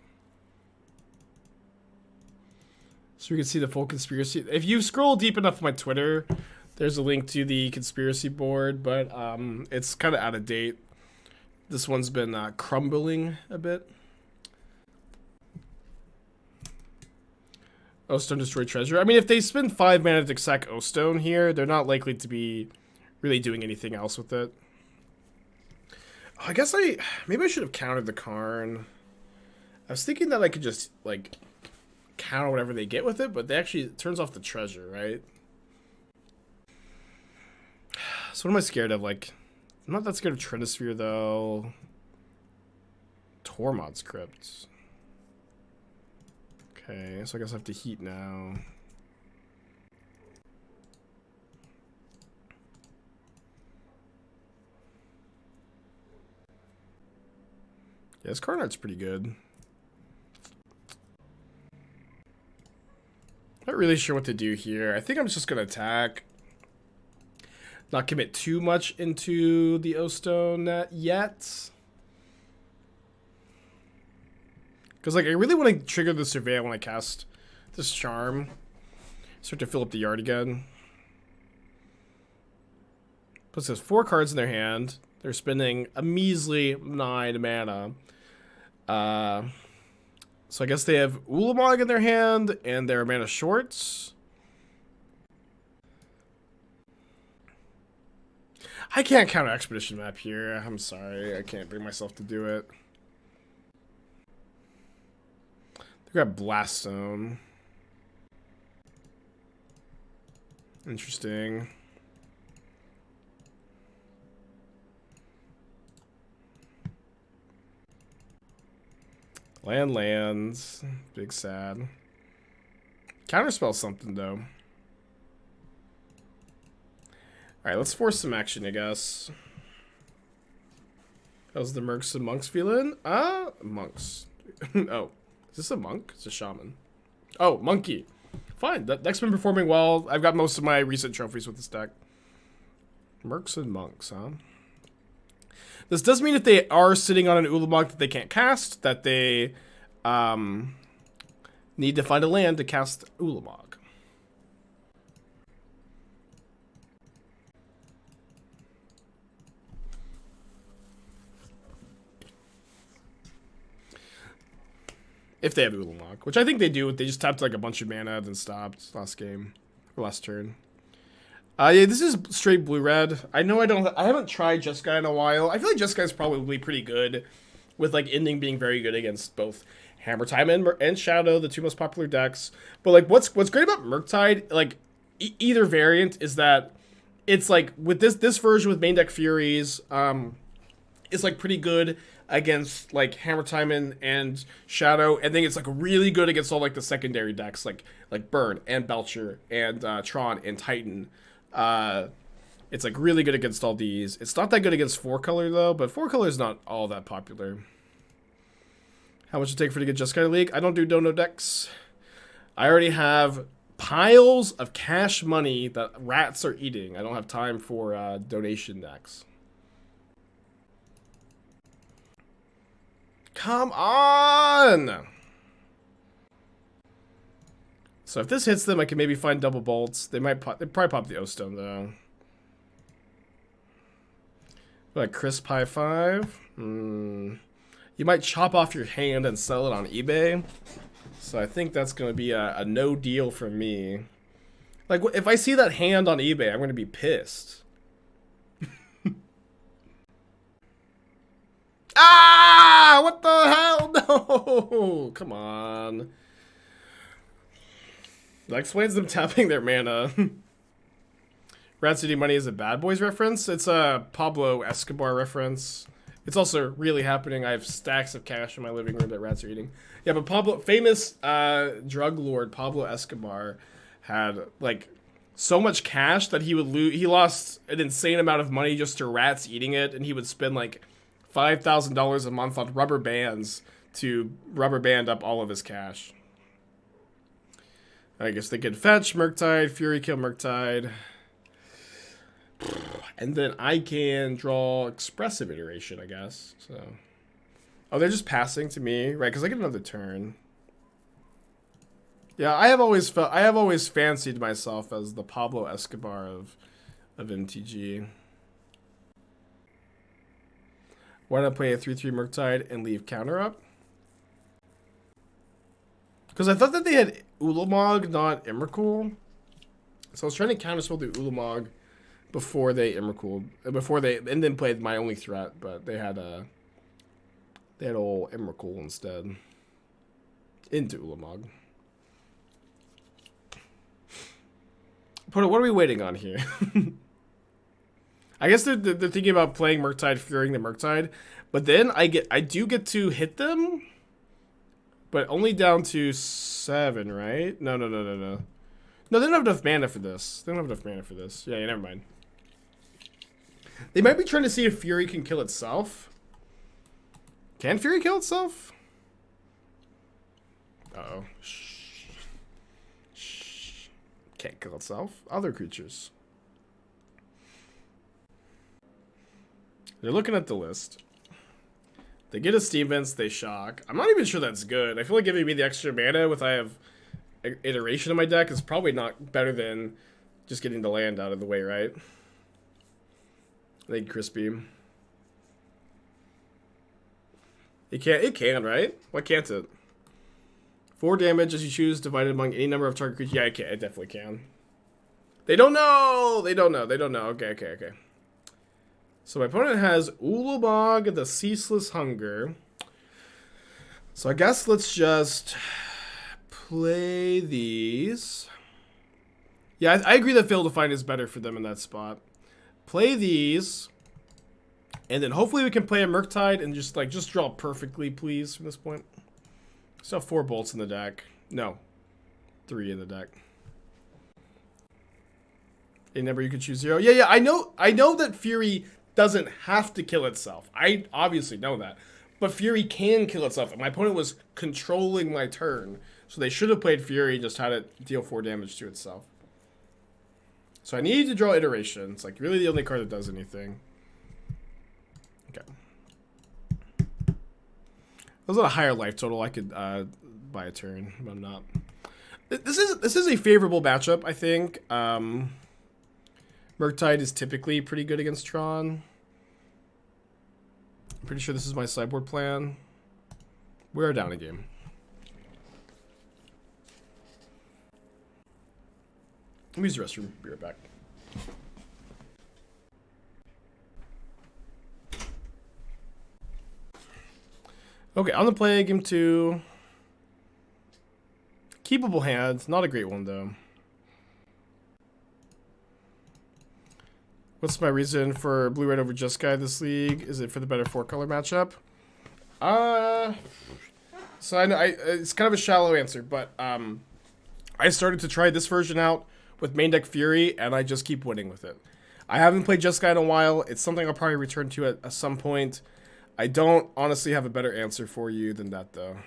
Speaker 1: So we can see the full conspiracy. If you scroll deep enough on my Twitter, there's a link to the conspiracy board, but it's kind of out of date. This one's been crumbling a bit. O-Stone destroy treasure. I mean, if they spend 5 mana to sack O-Stone here, they're not likely to be really doing anything else with it. I guess maybe I should have countered the Karn. I was thinking that I could just, like, counter whatever they get with it, but they actually, it turns off the treasure, right? So what am I scared of? Like, I'm not that scared of Trinisphere, though. Tormod's Crypt. Okay, so I guess I have to heat now. Yeah, this card art's pretty good. Not really sure what to do here. I think I'm just going to attack. Not commit too much into the O-Stone yet. Because, like, I really want to trigger the Surveil when I cast this Charm. Start to fill up the yard again. Puts us 4 cards in their hand. They're spending a measly 9 mana. So I guess they have Ulamog in their hand, and they're mana shorts. I can't counter Expedition map here. I'm sorry. I can't bring myself to do it. They got Blaststone. Interesting. Lands. Big sad. Counterspell something, though. Alright, let's force some action, I guess. How's the Mercs and Monks feeling? Monks. Oh, is this a monk? It's a shaman. Oh, monkey. Fine, that deck's been performing well. I've got most of my recent trophies with this deck. Mercs and Monks, huh? This does mean if they are sitting on an Ulamog that they can't cast, that they need to find a land to cast Ulamog. If they have Ulamog, which I think they do. They just tapped like a bunch of mana, then stopped last game, or last turn. Yeah, this is straight blue-red. I know I haven't tried Jeskai in a while. I feel like Jeskai's probably pretty good with like Ending being very good against both Hammer Time and Shadow, the 2 most popular decks. But like what's great about Murktide, like either variant, is that it's like with this version with main deck Furies, is like pretty good against like Hammer Time and Shadow, and then it's like really good against all like the secondary decks like Burn and Belcher and Tron and Titan. It's like really good against all these. It's not that good against 4-color though, but 4-color is not all that popular. How much it take for to get Just Kind of League? I don't do dono decks. I already have piles of cash money that rats are eating. I don't have time for donation decks. Come on! So if this hits them, I can maybe find double bolts. They probably pop the O-Stone though. Like Crisp High 5. You might chop off your hand and sell it on eBay. So I think that's going to be a no deal for me. Like, if I see that hand on eBay, I'm going to be pissed. Ah! What the hell? No! Come on. That explains them tapping their mana. Rat City Money is a Bad Boys reference. It's a Pablo Escobar reference. It's also really happening. I have stacks of cash in my living room that rats are eating. Yeah, but famous drug lord Pablo Escobar had like so much cash that he would lose. He lost an insane amount of money just to rats eating it, and he would spend like $5,000 a month on rubber bands to rubber band up all of his cash. I guess they could fetch Murktide, Fury kill Murktide. And then I can draw Expressive Iteration, I guess. So, oh, they're just passing to me, right? Because I get another turn. Yeah, I have always fancied myself as the Pablo Escobar of MTG. Why not play a 3/3 Murktide and leave counter up? Because I thought that they had Ulamog, not Emrakul. So I was trying to counterspell the Ulamog before they Emrakul, and then played my only threat, but they had old Emrakul instead into Ulamog. What are we waiting on here? I guess they're thinking about playing Murktide, fearing the Murktide, but then I do get to hit them, but only down to 7, right? No. No, they don't have enough mana for this. Yeah, never mind. They might be trying to see if Fury can kill itself. Can Fury kill itself? Uh-oh. Shh. Can't kill itself. Other creatures. They're looking at the list. They get a Steam Vents, they shock. I'm not even sure that's good. I feel like giving me the extra mana with I have iteration in my deck is probably not better than just getting the land out of the way, right? Thank you, Crispy. It can, right? Why can't it? 4 damage as you choose, divided among any number of target creatures. Yeah, it definitely can. They don't know! Okay. So my opponent has Ulamog, the Ceaseless Hunger. So I guess let's just play these. Yeah, I agree that Fail to Find is better for them in that spot. Play these, and then hopefully we can play a Murktide and just draw perfectly, please, from this point. Still have 4 bolts in the deck. No, 3 in the deck. A number you can choose 0. Yeah. I know that Fury doesn't have to kill itself. I obviously know that, but Fury can kill itself. And my opponent was controlling my turn, so they should have played Fury, just had it deal 4 damage to itself. So I need to draw Iteration. It's like really the only card that does anything. Okay. That was a higher life total. I could buy a turn, but I'm not. This is a favorable matchup, I think. Murktide is typically pretty good against Tron. I'm pretty sure this is my sideboard plan. We are down a game. Let me use the restroom. Be right back. Okay, on the play, game 2. Keepable hand. Not a great one, though. What's my reason for blue-red over Jeskai this league? Is it for the better 4-color matchup? So I know it's kind of a shallow answer, but I started to try this version out with main deck Fury, and I just keep winning with it. I haven't played Jeskai in a while. It's something I'll probably return to at some point. I don't honestly have a better answer for you than that, though.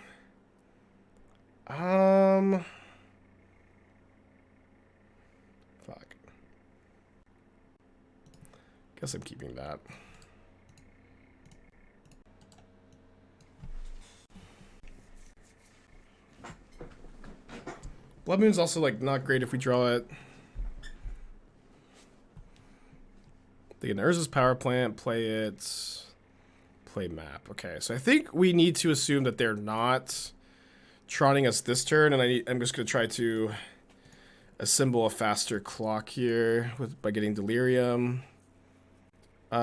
Speaker 1: Fuck. Guess I'm keeping that. Blood Moon's also, like, not great if we draw it. They get an Urza's Power Plant, play it, play map. Okay, so I think we need to assume that they're not trotting us this turn, and I'm just going to try to assemble a faster clock here by getting Delirium. I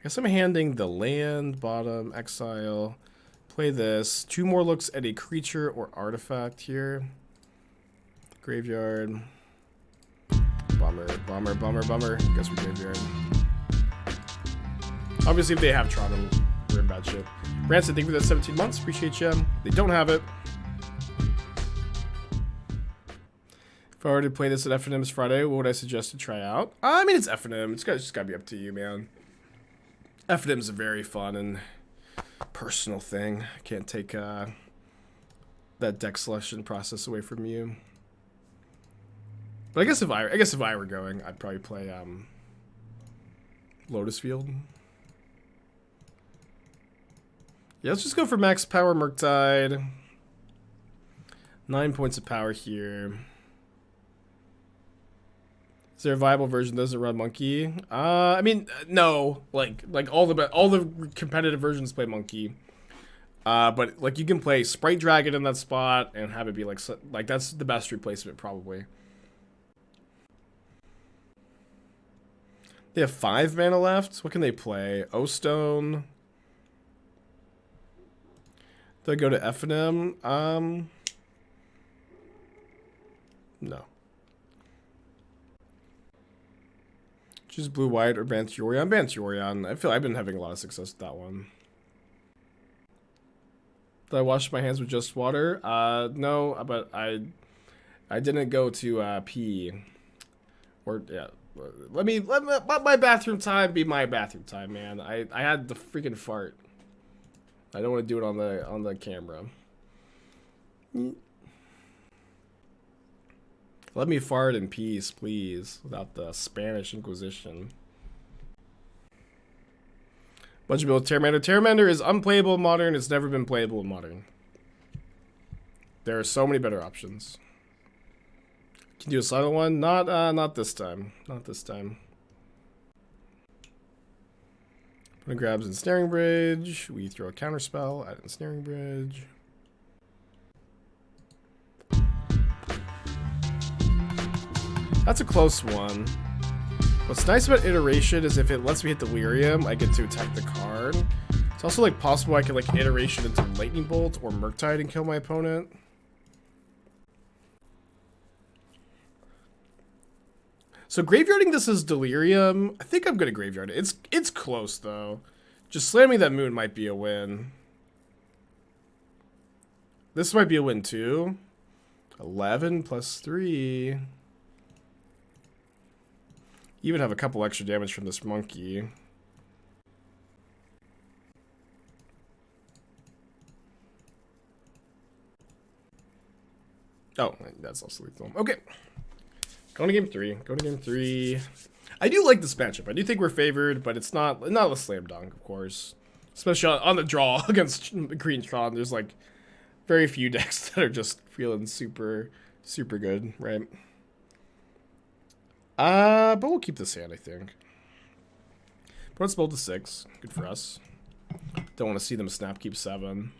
Speaker 1: guess I'm handing the land, bottom, exile, play this. 2 more looks at a creature or artifact here. Graveyard. Bummer, bummer, bummer, bummer. Guess we're graveyard. Obviously, if they have Tron, we're in bad shape. Branson, thank you for that 17 months. Appreciate you. They don't have it. If I were to play this at FNM this Friday, what would I suggest to try out? I mean, it's FNM. It's just got to be up to you, man. FNM is a very fun and personal thing. I can't take that deck selection process away from you. But I guess if I were going, I'd probably play Lotus Field. Yeah, let's just go for max power Murktide. 9 points of power here. Is there a viable version that doesn't run Monkey? I mean, no. Like all the competitive versions play Monkey. But like you can play Sprite Dragon in that spot and have it be like that's the best replacement probably. They have 5 mana left. What can they play? O-Stone. They'll go to FNM. No. Choose blue, white, or Banturion. Banturion. I feel I've been having a lot of success with that one. Did I wash my hands with just water? No, but I didn't go to pee. Or yeah. Let my bathroom time be my bathroom time, man. I had the freaking fart. I don't want to do it on the camera. Let me fart in peace, please, without the Spanish Inquisition. Bunch of build Terramander. Terramander is unplayable in Modern. It's never been playable in Modern. There are so many better options. Can you do a silent one? Not this time. Not this time. When it grabs Ensnaring Bridge, we throw a Counterspell at Ensnaring Bridge. That's a close one. What's nice about Iteration is if it lets me hit Delirium, I get to attack the card. It's also like possible I can like Iteration into Lightning Bolt or Murktide and kill my opponent. So graveyarding this as Delirium, I think I'm gonna graveyard it. It's close though. Just slamming that moon might be a win. This might be a win too. 11 plus 3. Even have a couple extra damage from this monkey. Oh, that's also lethal. Okay. Going to game 3. Going to game 3. I do like this matchup. I do think we're favored, but it's not a slam dunk, of course. Especially on the draw against Green Tron. There's like very few decks that are just feeling super, super good, right? But we'll keep this hand, I think. But let's build to 6. Good for us. Don't want to see them snap keep 7.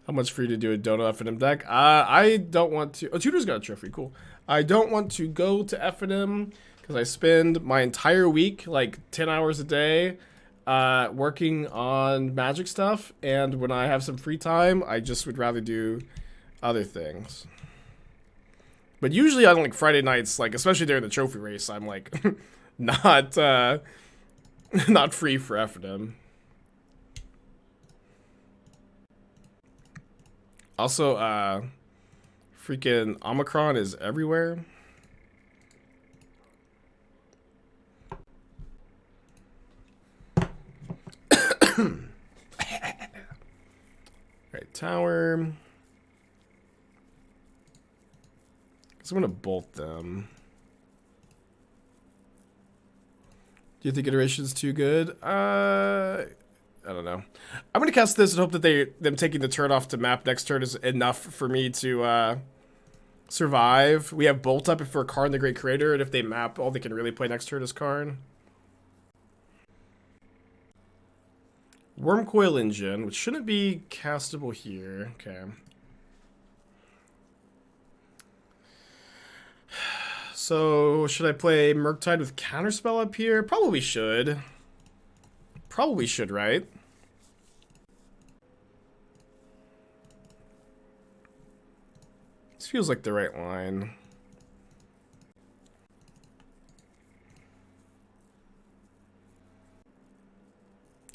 Speaker 1: How much free to do a Dono FNM deck? I don't want to. Oh, Tutor's got a trophy. Cool. I don't want to go to FNM because I spend my entire week, like 10 hours a day, working on Magic stuff. And when I have some free time, I just would rather do other things. But usually on like Friday nights, like especially during the trophy race, I'm like not not free for Ephraim. Also, freaking Omicron is everywhere. Alright, tower. So I'm gonna bolt them. Do you think iteration's too good? I don't know. I'm gonna cast this and hope that them taking the turn off to map next turn is enough for me to survive. We have bolt up for Karn the Great Creator, and if they map, all they can really play next turn is Karn. Wormcoil Engine, which shouldn't be castable here. Okay. So, should I play Murktide with Counterspell up here? Probably should. Probably should, right? This feels like the right line.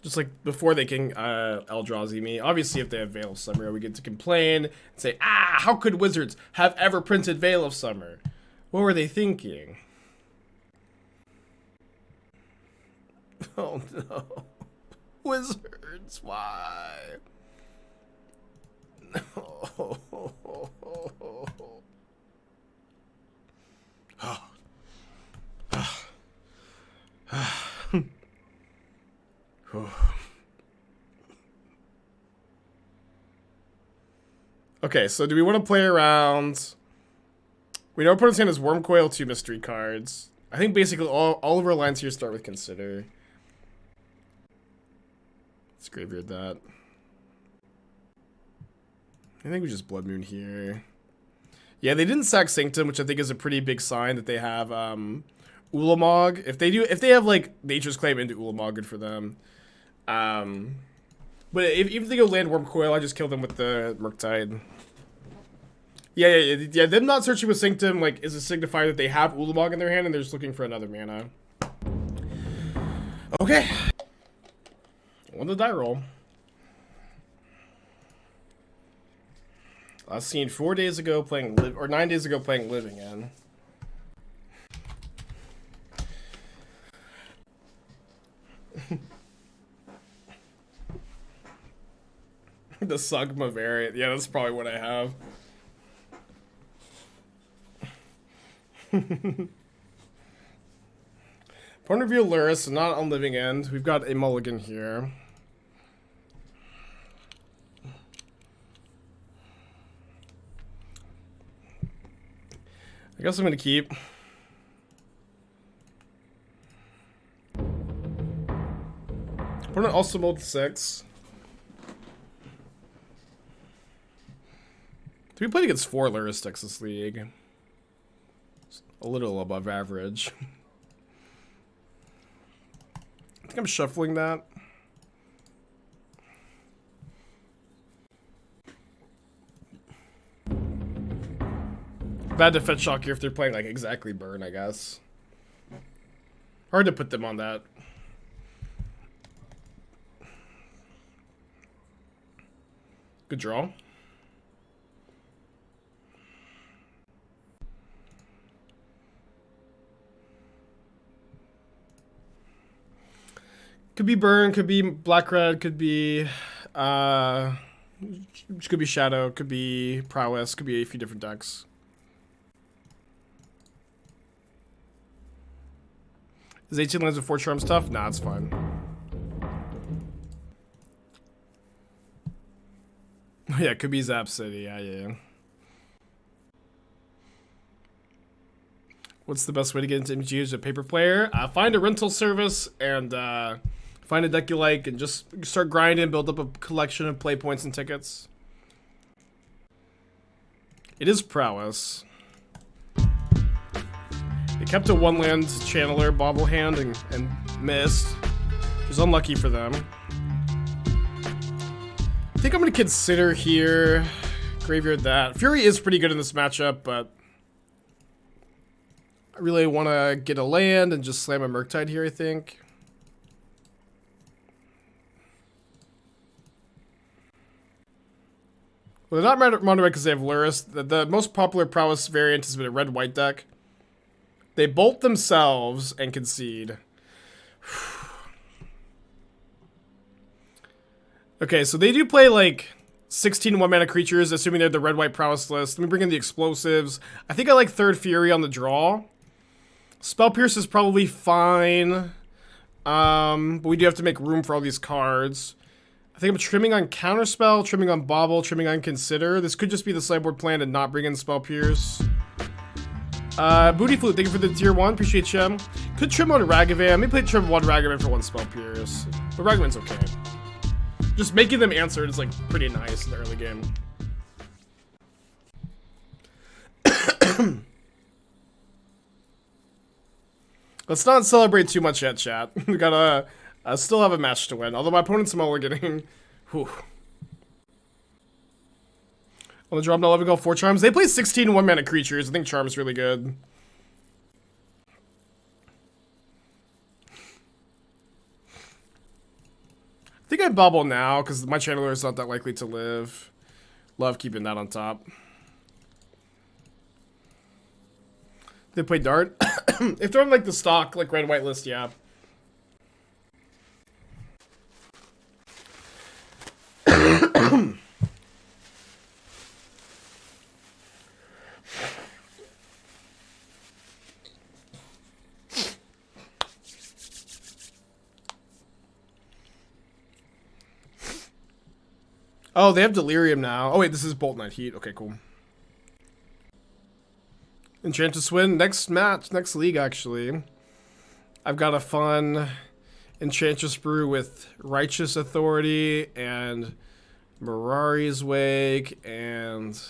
Speaker 1: Just like before they can Eldrazi me. Obviously, if they have Veil of Summer, we get to complain and say, ah, how could Wizards have ever printed Veil of Summer? What were they thinking? Oh no. Wizards, why? No. Okay, so do we want to play around? We know opponent's hand is Wormcoil, 2 mystery cards. I think basically all of our lines here start with Consider. Let's graveyard that. I think we just Blood Moon here. Yeah, they didn't sack Sanctum, which I think is a pretty big sign that they have Ulamog. If they have like Nature's Claim into Ulamog, good for them. But even if they go land Wormcoil, I just kill them with the Murktide. Yeah. Them not searching with Sanctum like is a signifier that they have Ulamog in their hand and they're just looking for another mana. Okay. On the die roll. Last seen 4 days ago playing 9 days ago playing Living In. The Sugma variant. Yeah, that's probably what I have. Point of view Luris, not on Living End. We've got a mulligan here. I guess I'm gonna keep. Opponent also mold 6. We played against 4 Luris decks this league. It's a little above average. I think I'm shuffling that. Bad to fetch shock here if they're playing like exactly burn, I guess. Hard to put them on that. Good draw. Could be burn, could be black red, could be shadow, could be prowess, could be a few different decks. Is 18 lands with 4 charms tough? Nah, it's fine. Yeah, could be Zap City. Yeah. What's the best way to get into MTGO as a paper player? Find a rental service and find a deck you like and just start grinding, build up a collection of play points and tickets. It is prowess. They kept a 1-land channeler, Bauble hand, and missed. It was unlucky for them. I think I'm going to consider here. Graveyard that. Fury is pretty good in this matchup, but I really want to get a land and just slam a Murktide here, I think. Well, they're not mono red because they have Lurrus. The most popular prowess variant has been a red-white deck. They bolt themselves and concede. Okay, so they do play like 16 one-mana creatures, assuming they're the red-white prowess list. Let me bring in the explosives. I think I like Third Fury on the draw. Spell Pierce is probably fine. But we do have to make room for all these cards. I think I'm trimming on Counterspell, trimming on Bauble, trimming on Consider. This could just be the sideboard plan and not bring in Spell Pierce. Booty Flute, thank you for the tier 1. Appreciate you. Could trim on Ragavan. Let me play trim 1 Ragavan for 1 Spell Pierce. But Ragavan's okay. Just making them answered is like pretty nice in the early game. Let's not celebrate too much yet, chat. We gotta still have a match to win. Although my opponent's mulliganing. Whew. On the draw, I'm not letting go 4 Charms. They play 16 one-mana creatures. I think Charm's really good. I think I bubble now because my channeler is not that likely to live. Love keeping that on top. They play Dart. If they're on like the stock, like red white list, yeah. Oh, they have Delirium now. Oh wait, this is Bolt Night Heat. Okay, cool. Enchantress win. Next match, next league actually. I've got a fun Enchantress brew with Righteous Authority and Mirari's Wake and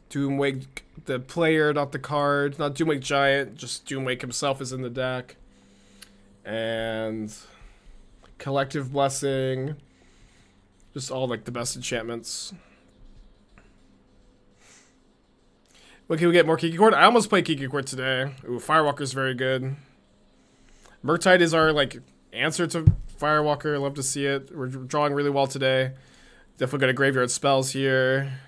Speaker 1: Doomwake, the player, not the card. Not Doomwake Giant, just Doomwake himself is in the deck. And Collective Blessing. Just all like the best enchantments. What can we get? More Kiki Court? I almost played Kiki Court today. Ooh, Firewalker's very good. Murktide is our like answer to Firewalker. Love to see it. We're drawing really well today. Definitely got a graveyard spells here.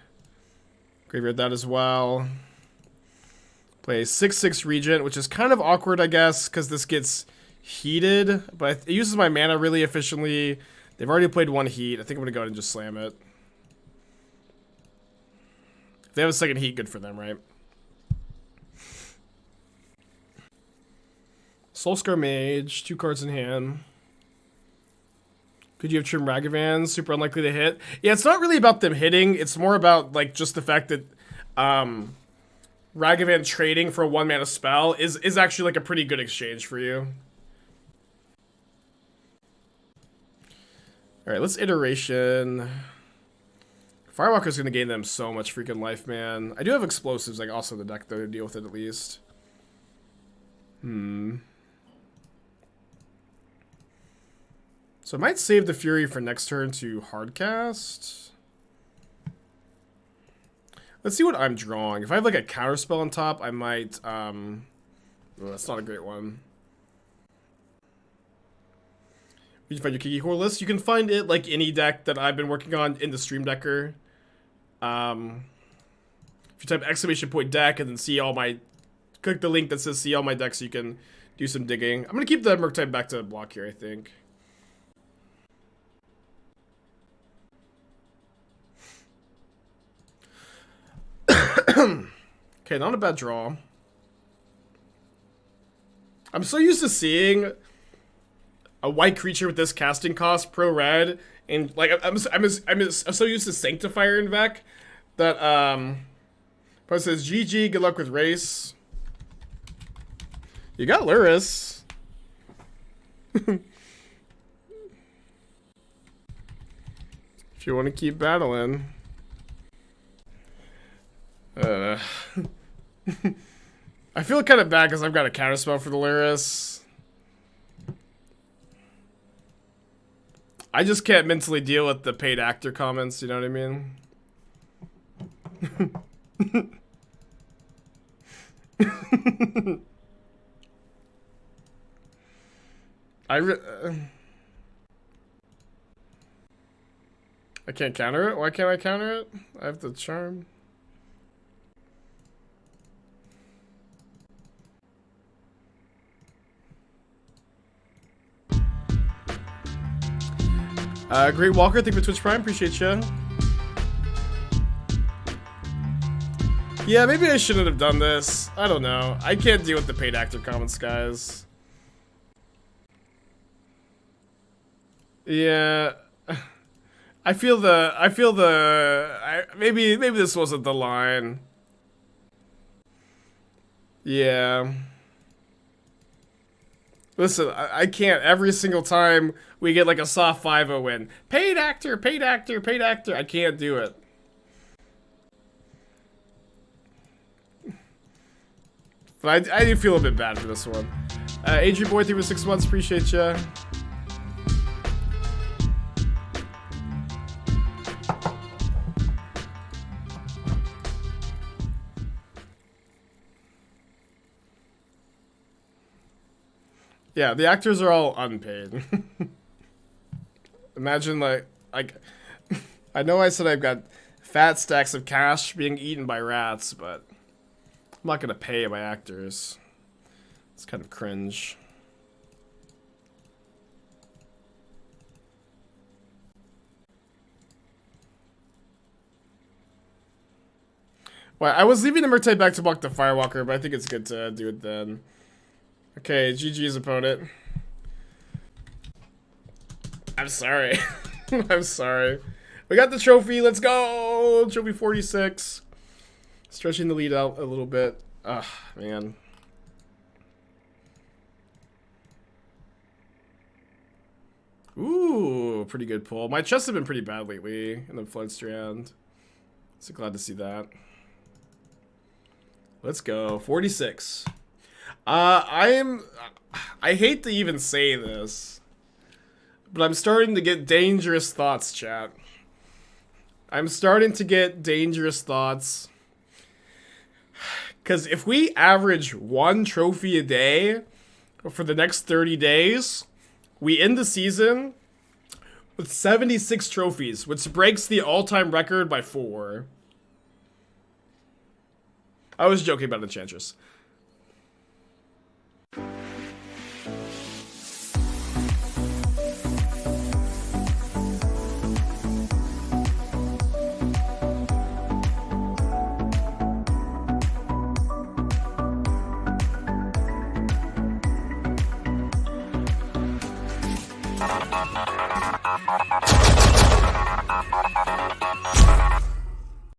Speaker 1: Graveyard that as well. Play 6/6 Regent, which is kind of awkward, I guess, because this gets heated. But it uses my mana really efficiently. They've already played 1 heat. I think I'm going to go ahead and just slam it. If they have a second heat, good for them, right? Soulscar Mage, 2 cards in hand. Could you have trimmed Ragavan? Super unlikely to hit. Yeah, it's not really about them hitting. It's more about like just the fact that Ragavan trading for a 1-mana spell is actually like a pretty good exchange for you. Alright, let's Iteration. Firewalker's gonna gain them so much freaking life, man. I do have explosives, like also in the deck though, to deal with it at least. So I might save the Fury for next turn to hardcast. Let's see what I'm drawing. If I have like a counterspell on top, I might oh, that's not a great one. You can find your Kiki Core list. You can find it like any deck that I've been working on in the Stream Decker. If you type !deck and then see all my, click the link that says see all my decks, so you can do some digging. I'm gonna keep the Murktide back to block here, I think. Okay, not a bad draw. I'm so used to seeing a white creature with this casting cost pro red, and like I'm so used to Sanctifier in Vec that but it says GG, good luck with race. You got Lurrus. If you want to keep battling. I feel kind of bad because I've got a counterspell for the Lurrus. I just can't mentally deal with the paid actor comments, you know what I mean? I can't counter it? Why can't I counter it? I have the charm. Great Walker, thank you for Twitch Prime, appreciate you. Yeah, maybe I shouldn't have done this. I don't know. I can't deal with the paid actor comments, guys. Yeah. Maybe this wasn't the line. Yeah. Listen, I can't every single time we get like a soft 5-0 win. Paid actor, paid actor, paid actor. I can't do it. But I do feel a bit bad for this one. Adrian Boy, 3 for 6 months, appreciate ya. Yeah, the actors are all unpaid. Imagine like I know I said I've got fat stacks of cash being eaten by rats, but I'm not gonna pay my actors. It's kind of cringe. Well, I was leaving the Murktide back to block the Firewalker, but I think it's good to do it then. Okay, GG's opponent. I'm sorry. I'm sorry. We got the trophy. Let's go. Trophy 46. Stretching the lead out a little bit. Ugh, man. Ooh, pretty good pull. My chests have been pretty bad lately in the Flooded Strand. So glad to see that. Let's go. 46. I hate to even say this, but I'm starting to get dangerous thoughts, chat. I'm starting to get dangerous thoughts. Because if we average 1 trophy a day for the next 30 days, we end the season with 76 trophies, which breaks the all-time record by 4. I was joking about Enchantress.